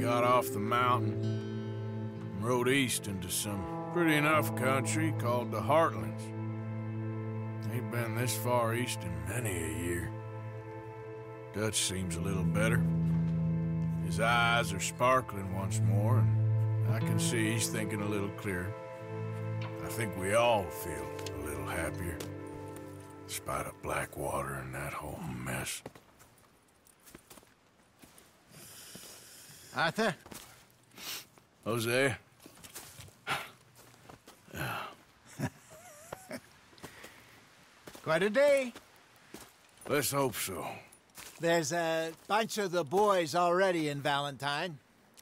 Got off the mountain and rode east into some pretty enough country called the Heartlands. Ain't been this far east in many a year. Dutch seems a little better. His eyes are sparkling once more, and I can see he's thinking a little clearer. I think we all feel a little happier, despite of Blackwater and that whole mess. Arthur? Jose? Quite a day. Let's hope so. There's a bunch of the boys already in Valentine.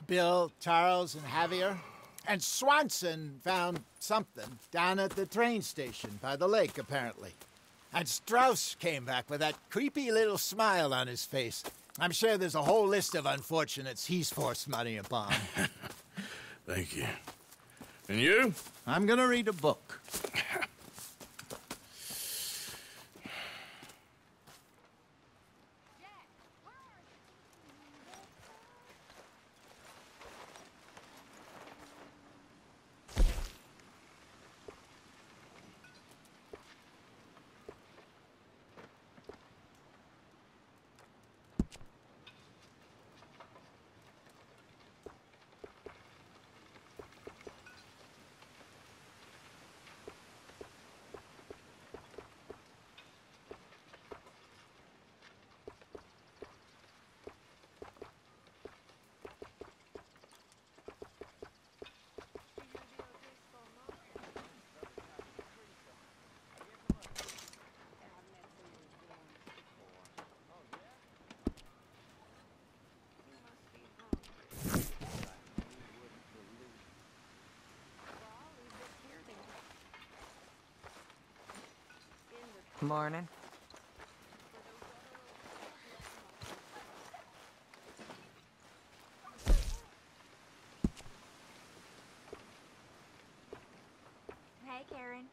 Bill, Charles, and Javier. And Swanson found something down at the train station by the lake, apparently. And Strauss came back with that creepy little smile on his face. I'm sure there's a whole list of unfortunates he's forced money upon. Thank you. And you? I'm gonna read a book. Morning. Hey, Karen.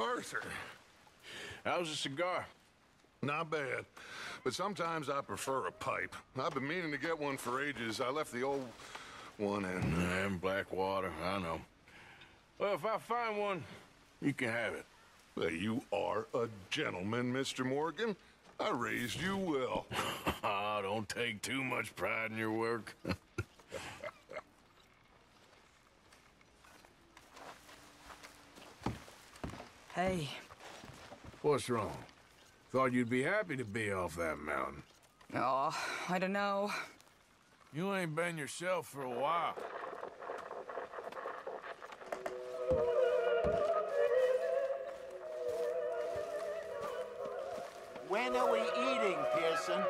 Arthur. How's the cigar? Not bad. But sometimes I prefer a pipe. I've been meaning to get one for ages. I left the old one in Blackwater, I know. Well, if I find one, you can have it. Well, you are a gentleman, Mr. Morgan. I raised you well. Don't take too much pride in your work. Hey. What's wrong? Thought you'd be happy to be off that mountain. Oh, I don't know. You ain't been yourself for a while. When are we eating, Pearson?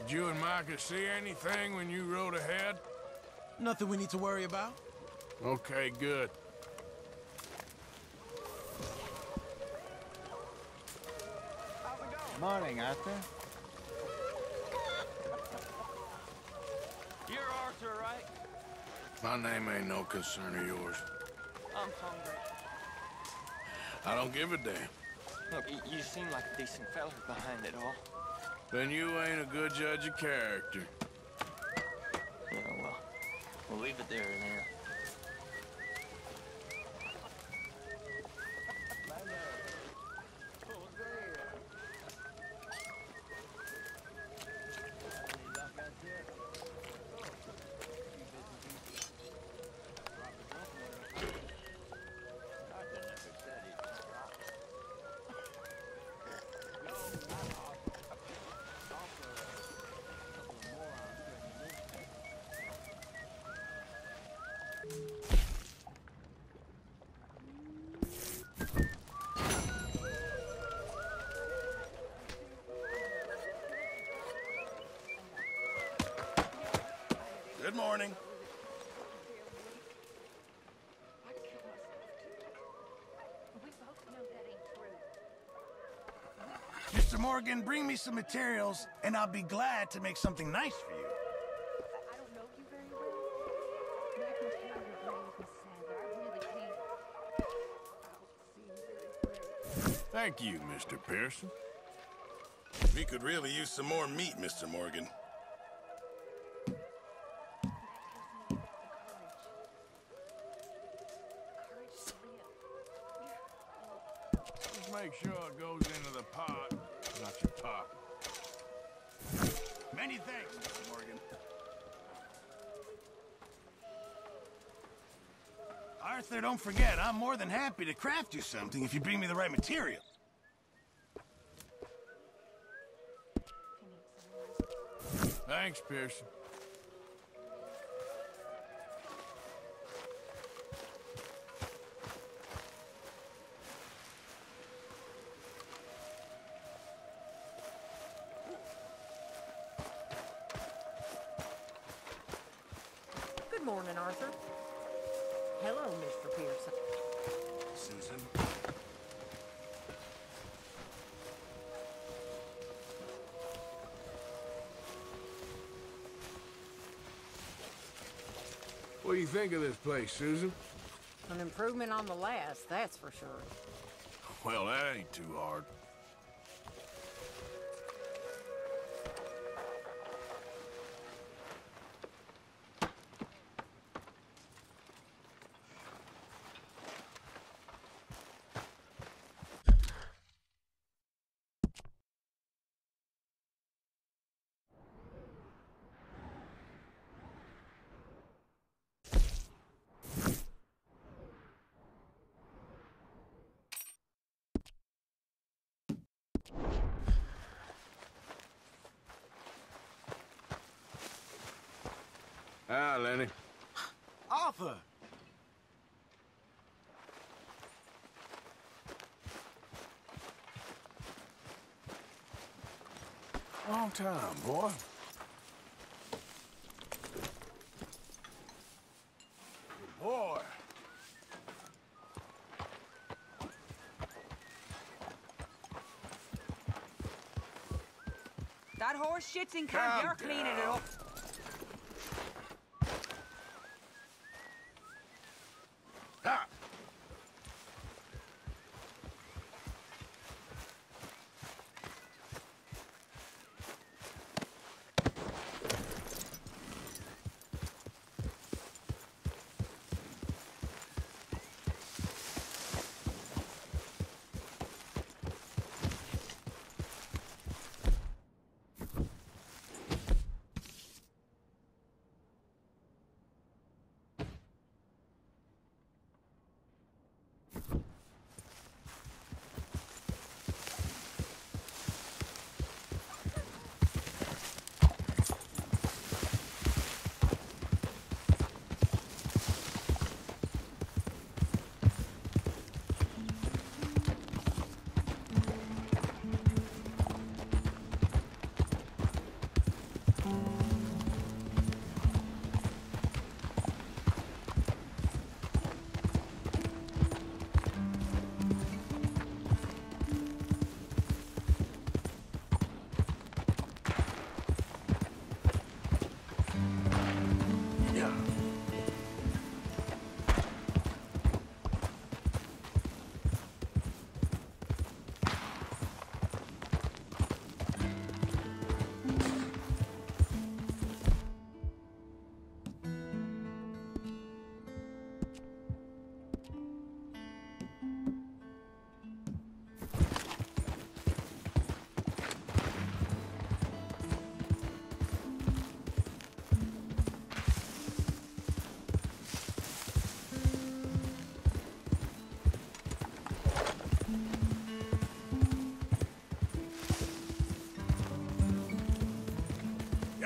Did you and Micah see anything when you rode ahead? Nothing we need to worry about. Okay, good. Morning, Arthur. You're Arthur, right? My name ain't no concern of yours. I'm hungry. I don't give a damn. Look, you seem like a decent fella behind it all. Then you ain't a good judge of character. Yeah, well, we'll leave it there then. Good morning. Mr. Morgan, bring me some materials, and I'll be glad to make something nice for you. I don't know you very well, but I can tell you're brave, Miss Sadler. I really can. Thank you, Mr. Pearson. We could really use some more meat, Mr. Morgan. Just make sure it goes into the pot, not your pocket. Many thanks, Mr. Morgan. Arthur, don't forget, I'm more than happy to craft you something if you bring me the right material. Thanks, Pearson. Good morning, Arthur. Hello, Mr. Pearson. Susan. What do you think of this place, Susan? An improvement on the last, that's for sure. Well, that ain't too hard. Hi, Lenny. Arthur! Long time, boy. Good boy. That horse shit's in camp. You're cleaning it up.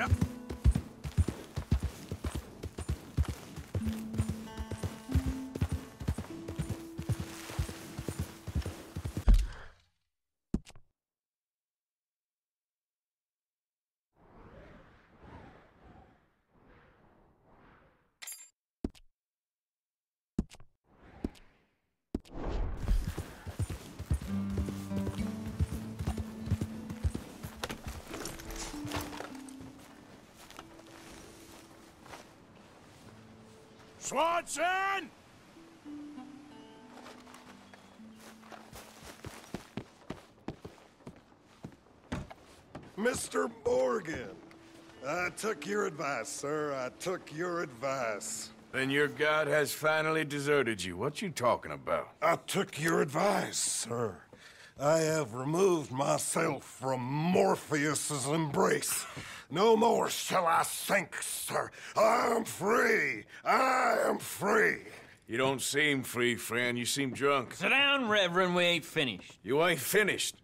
Yep. Swanson! Mr. Morgan, I took your advice, sir. I took your advice. Then your god has finally deserted you. What you talking about? I took your advice, sir. I have removed myself from Morpheus's embrace. No more shall I sink, sir. I am free. I am free. You don't seem free, friend. You seem drunk. Sit down, Reverend. We ain't finished. You ain't finished.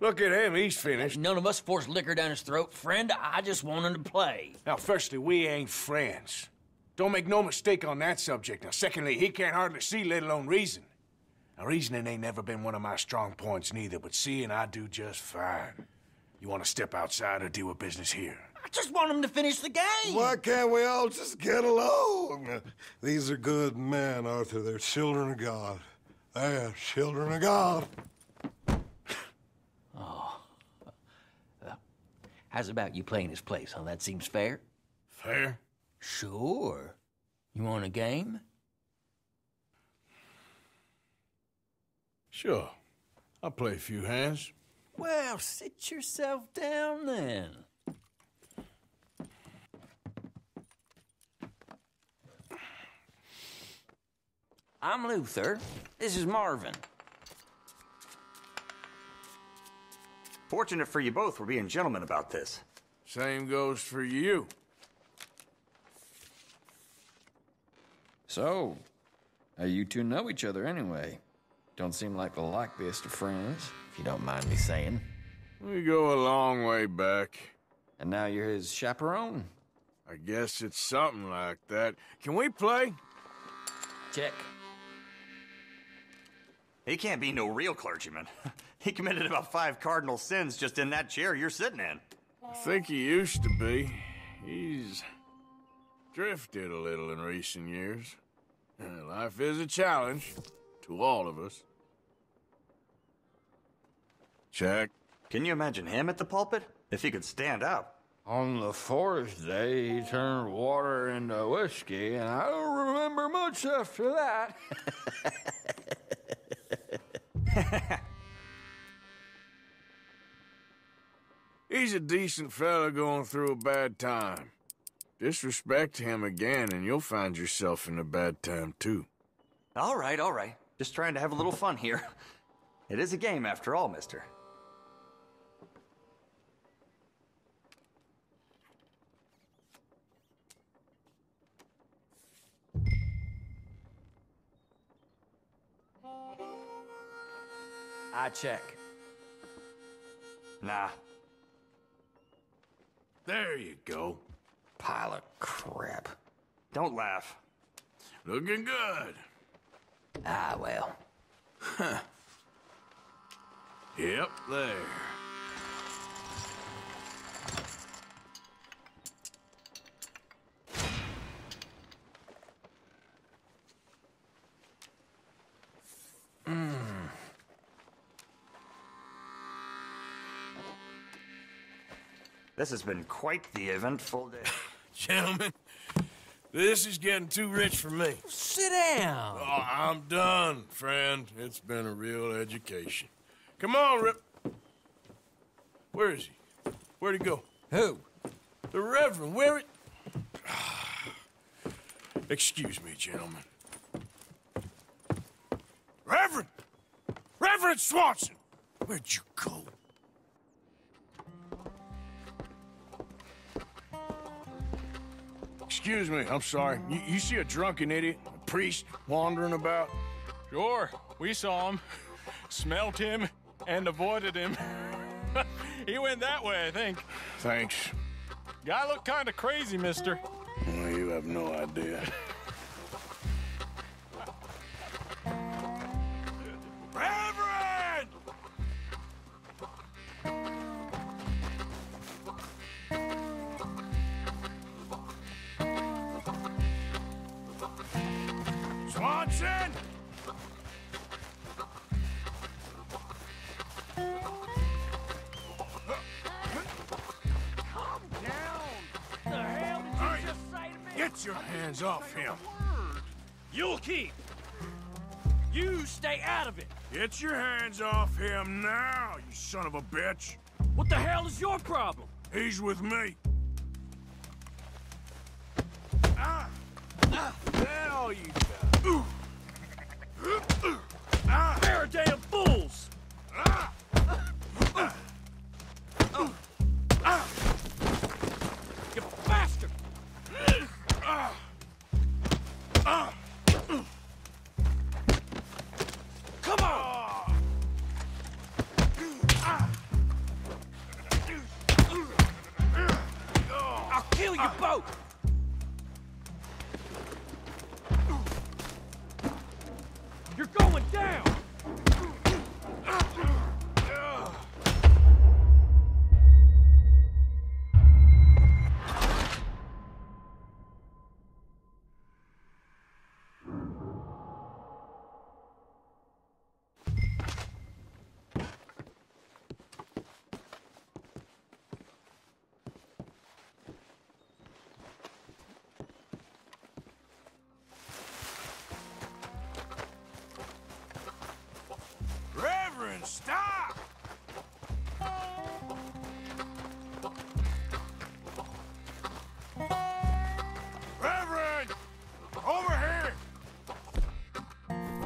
Look at him. He's finished. None of us forced liquor down his throat. Friend, I just want him to play. Now, firstly, we ain't friends. Don't make no mistake on that subject. Now, secondly, he can't hardly see, let alone reason. Now, reasoning ain't never been one of my strong points neither, but seeing I do just fine. You want to step outside or deal with business here? I just want him to finish the game. Why can't we all just get along? These are good men, Arthur. They're children of God. They're children of God. Oh. How's about you playing his place, huh? That seems fair? Fair? Sure. You want a game? Sure. I'll play a few hands. Well, sit yourself down then. I'm Luther. This is Marvin. Fortunate for you both, we're being gentlemen about this. Same goes for you. So, how you two know each other anyway? Don't seem like the likeliest of friends, if you don't mind me saying. We go a long way back. And now you're his chaperone? I guess it's something like that. Can we play? Check. He can't be no real clergyman. He committed about 5 cardinal sins just in that chair you're sitting in. I think he used to be. He's drifted a little in recent years. Life is a challenge to all of us. Check. Can you imagine him at the pulpit? If he could stand up. On the 4th day, he turned water into whiskey, and I don't remember much after that. He's a decent fella going through a bad time. Disrespect him again, and you'll find yourself in a bad time, too. All right, all right. Just trying to have a little fun here. It is a game, after all, mister. I check. Nah. There you go. Pile of crap. Don't laugh. Looking good. Ah, well. Huh. Yep, there. This has been quite the eventful day. Gentlemen, this is getting too rich for me. Sit down. Oh, I'm done, friend. It's been a real education. Come on, Rip. Where is he? Where'd he go? Who? The Reverend. Where it? Excuse me, gentlemen. Reverend! Reverend Swanson! Where'd you go? Excuse me, I'm sorry. You see a drunken idiot, a priest, wandering about? Sure, we saw him, smelt him, and avoided him. He went that way, I think. Thanks. Guy looked kind of crazy, mister. Well, you have no idea. Reverend! Swanson! Get your hands off him. You'll keep. You stay out of it. Get your hands off him now, you son of a bitch. What the hell is your problem? He's with me. That all you got. They're damn fools! You bastard! Come on! I'll kill you both! You're going down! Reverend, stop! Reverend! Over here!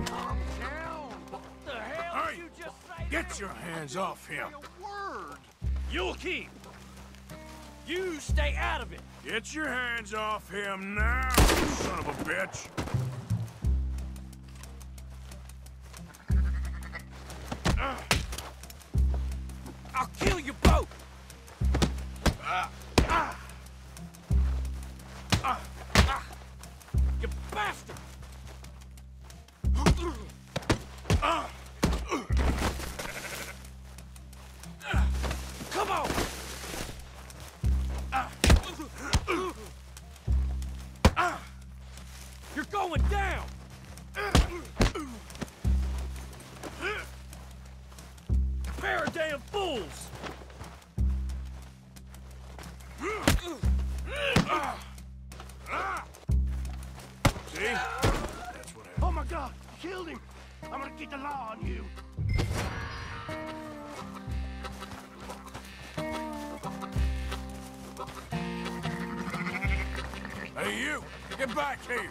Calm down! What the hell did you just say? Get your hands off him. You'll keep. You stay out of it. Get your hands off him now, you son of a bitch. I'll kill you both! You bastard! Come on! You're going down! Pair of damn fools! See? That's what happened. Oh my God, you killed him. I'm gonna get the law on you. Hey, you! Get back here!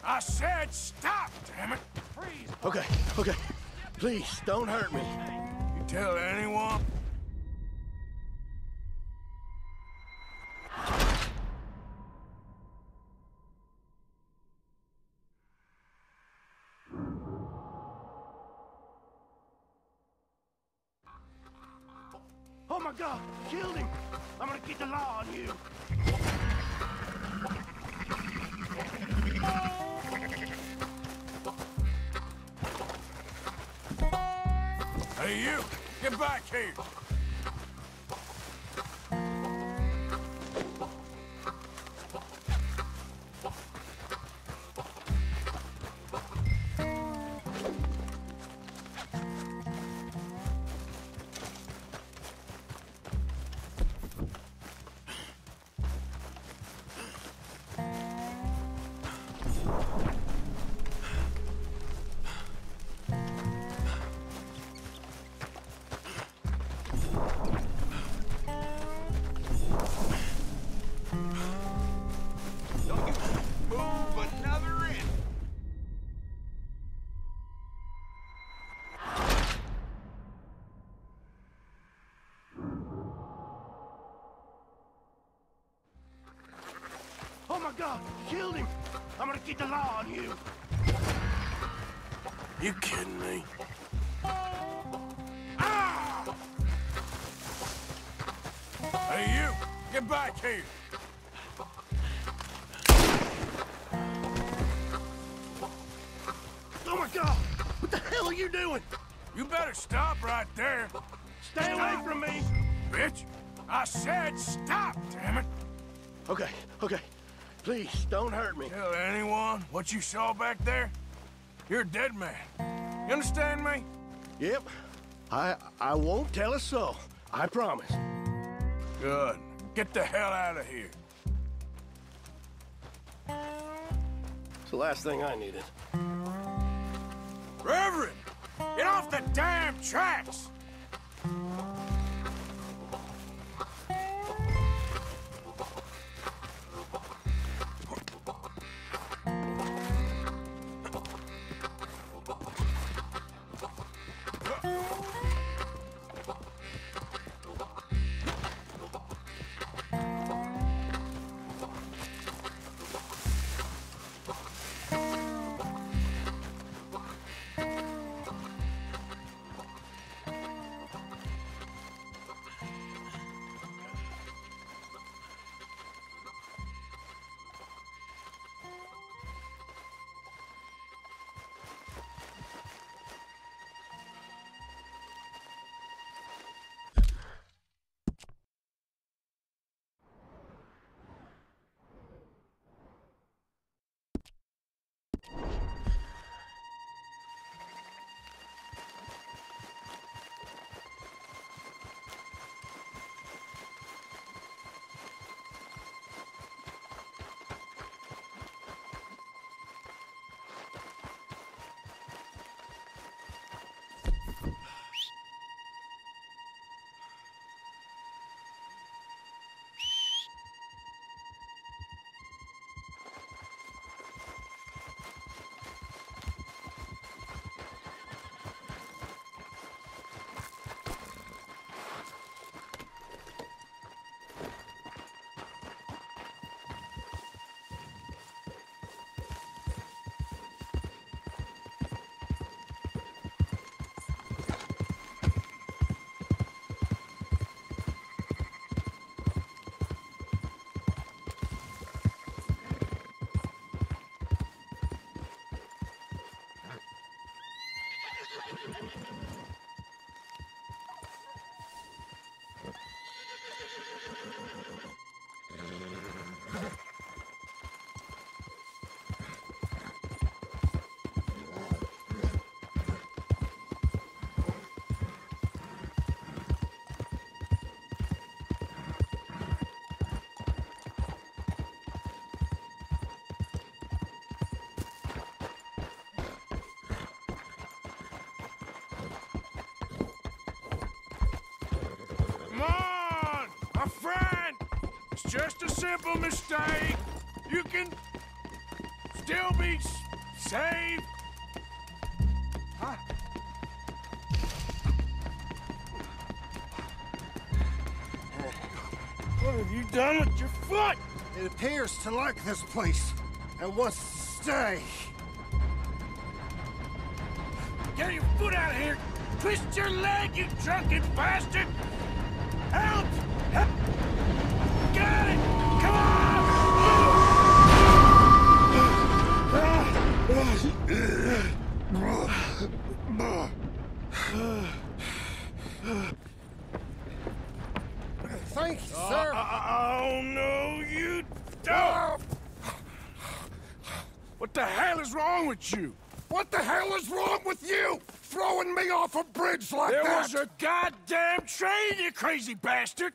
I said stop, damn it! Freeze! Okay. Please, don't hurt me. You tell anyone? Oh my God, you killed him. I'm gonna get the law on you. Hey, you! Get back here! Killed him. I'm gonna keep the law on you. You kidding me? Ah! Hey, you! Get back here! Oh my God! What the hell are you doing? You better stop right there. Stay away from me! Bitch! I said stop, damn it! Okay, okay. Please, don't hurt me. Tell anyone what you saw back there? You're a dead man. You understand me? Yep. I won't tell a soul. I promise. Good. Get the hell out of here. It's the last thing I needed. Reverend! Get off the damn tracks! Just a simple mistake. You can still be saved. Huh? What have you done with your foot? It appears to like this place and wants to stay. Get your foot out of here. Twist your leg, you drunken bastard. Help! Help! Got it! Come on! Thank you, sir. Oh, no, you don't! What the hell is wrong with you? What the hell is wrong with you? Throwing me off a bridge like that? There was a goddamn train, you crazy bastard!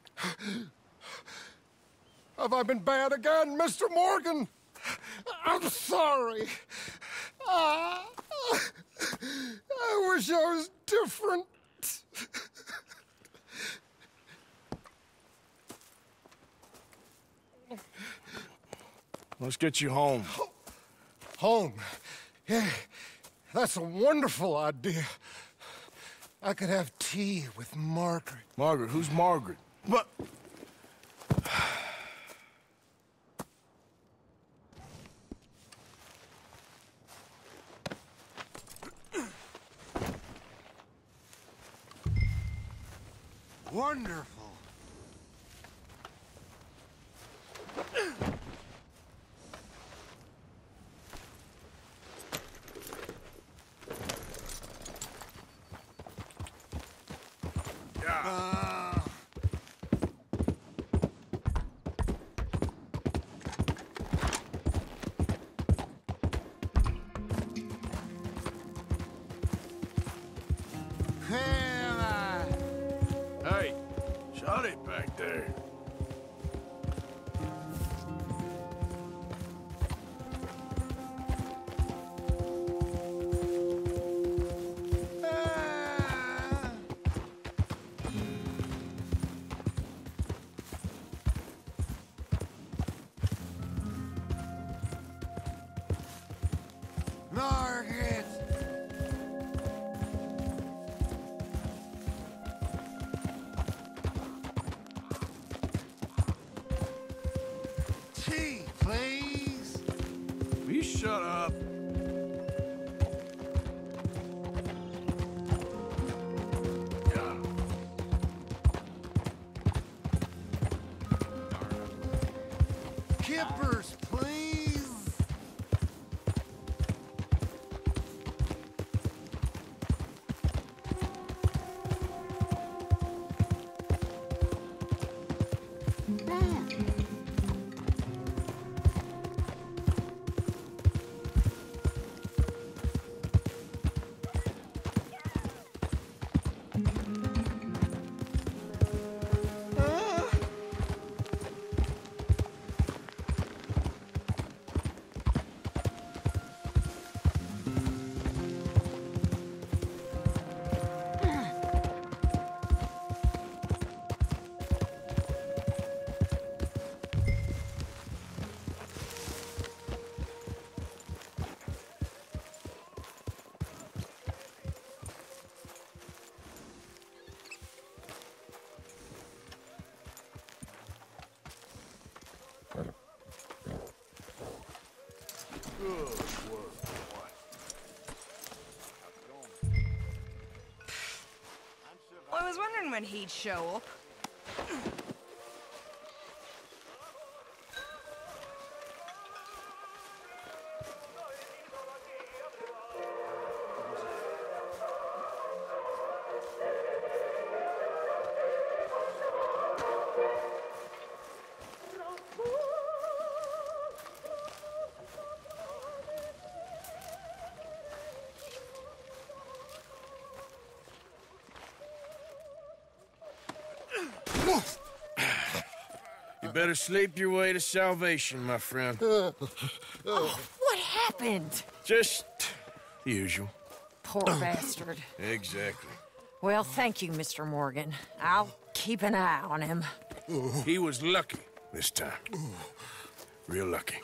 Have I been bad again, Mr. Morgan? I'm sorry. I wish I was different. Let's get you home. Home? Yeah, that's a wonderful idea. I could have tea with Margaret. Margaret? Who's Margaret? What? Wonderful. Hey, shut it back there. Margaret! Tea, please. Will you shut up? Kippers, please. Well, I was wondering when he'd show up. You better sleep your way to salvation, my friend. Oh, what happened? Just the usual. Poor bastard. Exactly. Well, thank you, Mr. Morgan. I'll keep an eye on him. He was lucky this time. Real lucky.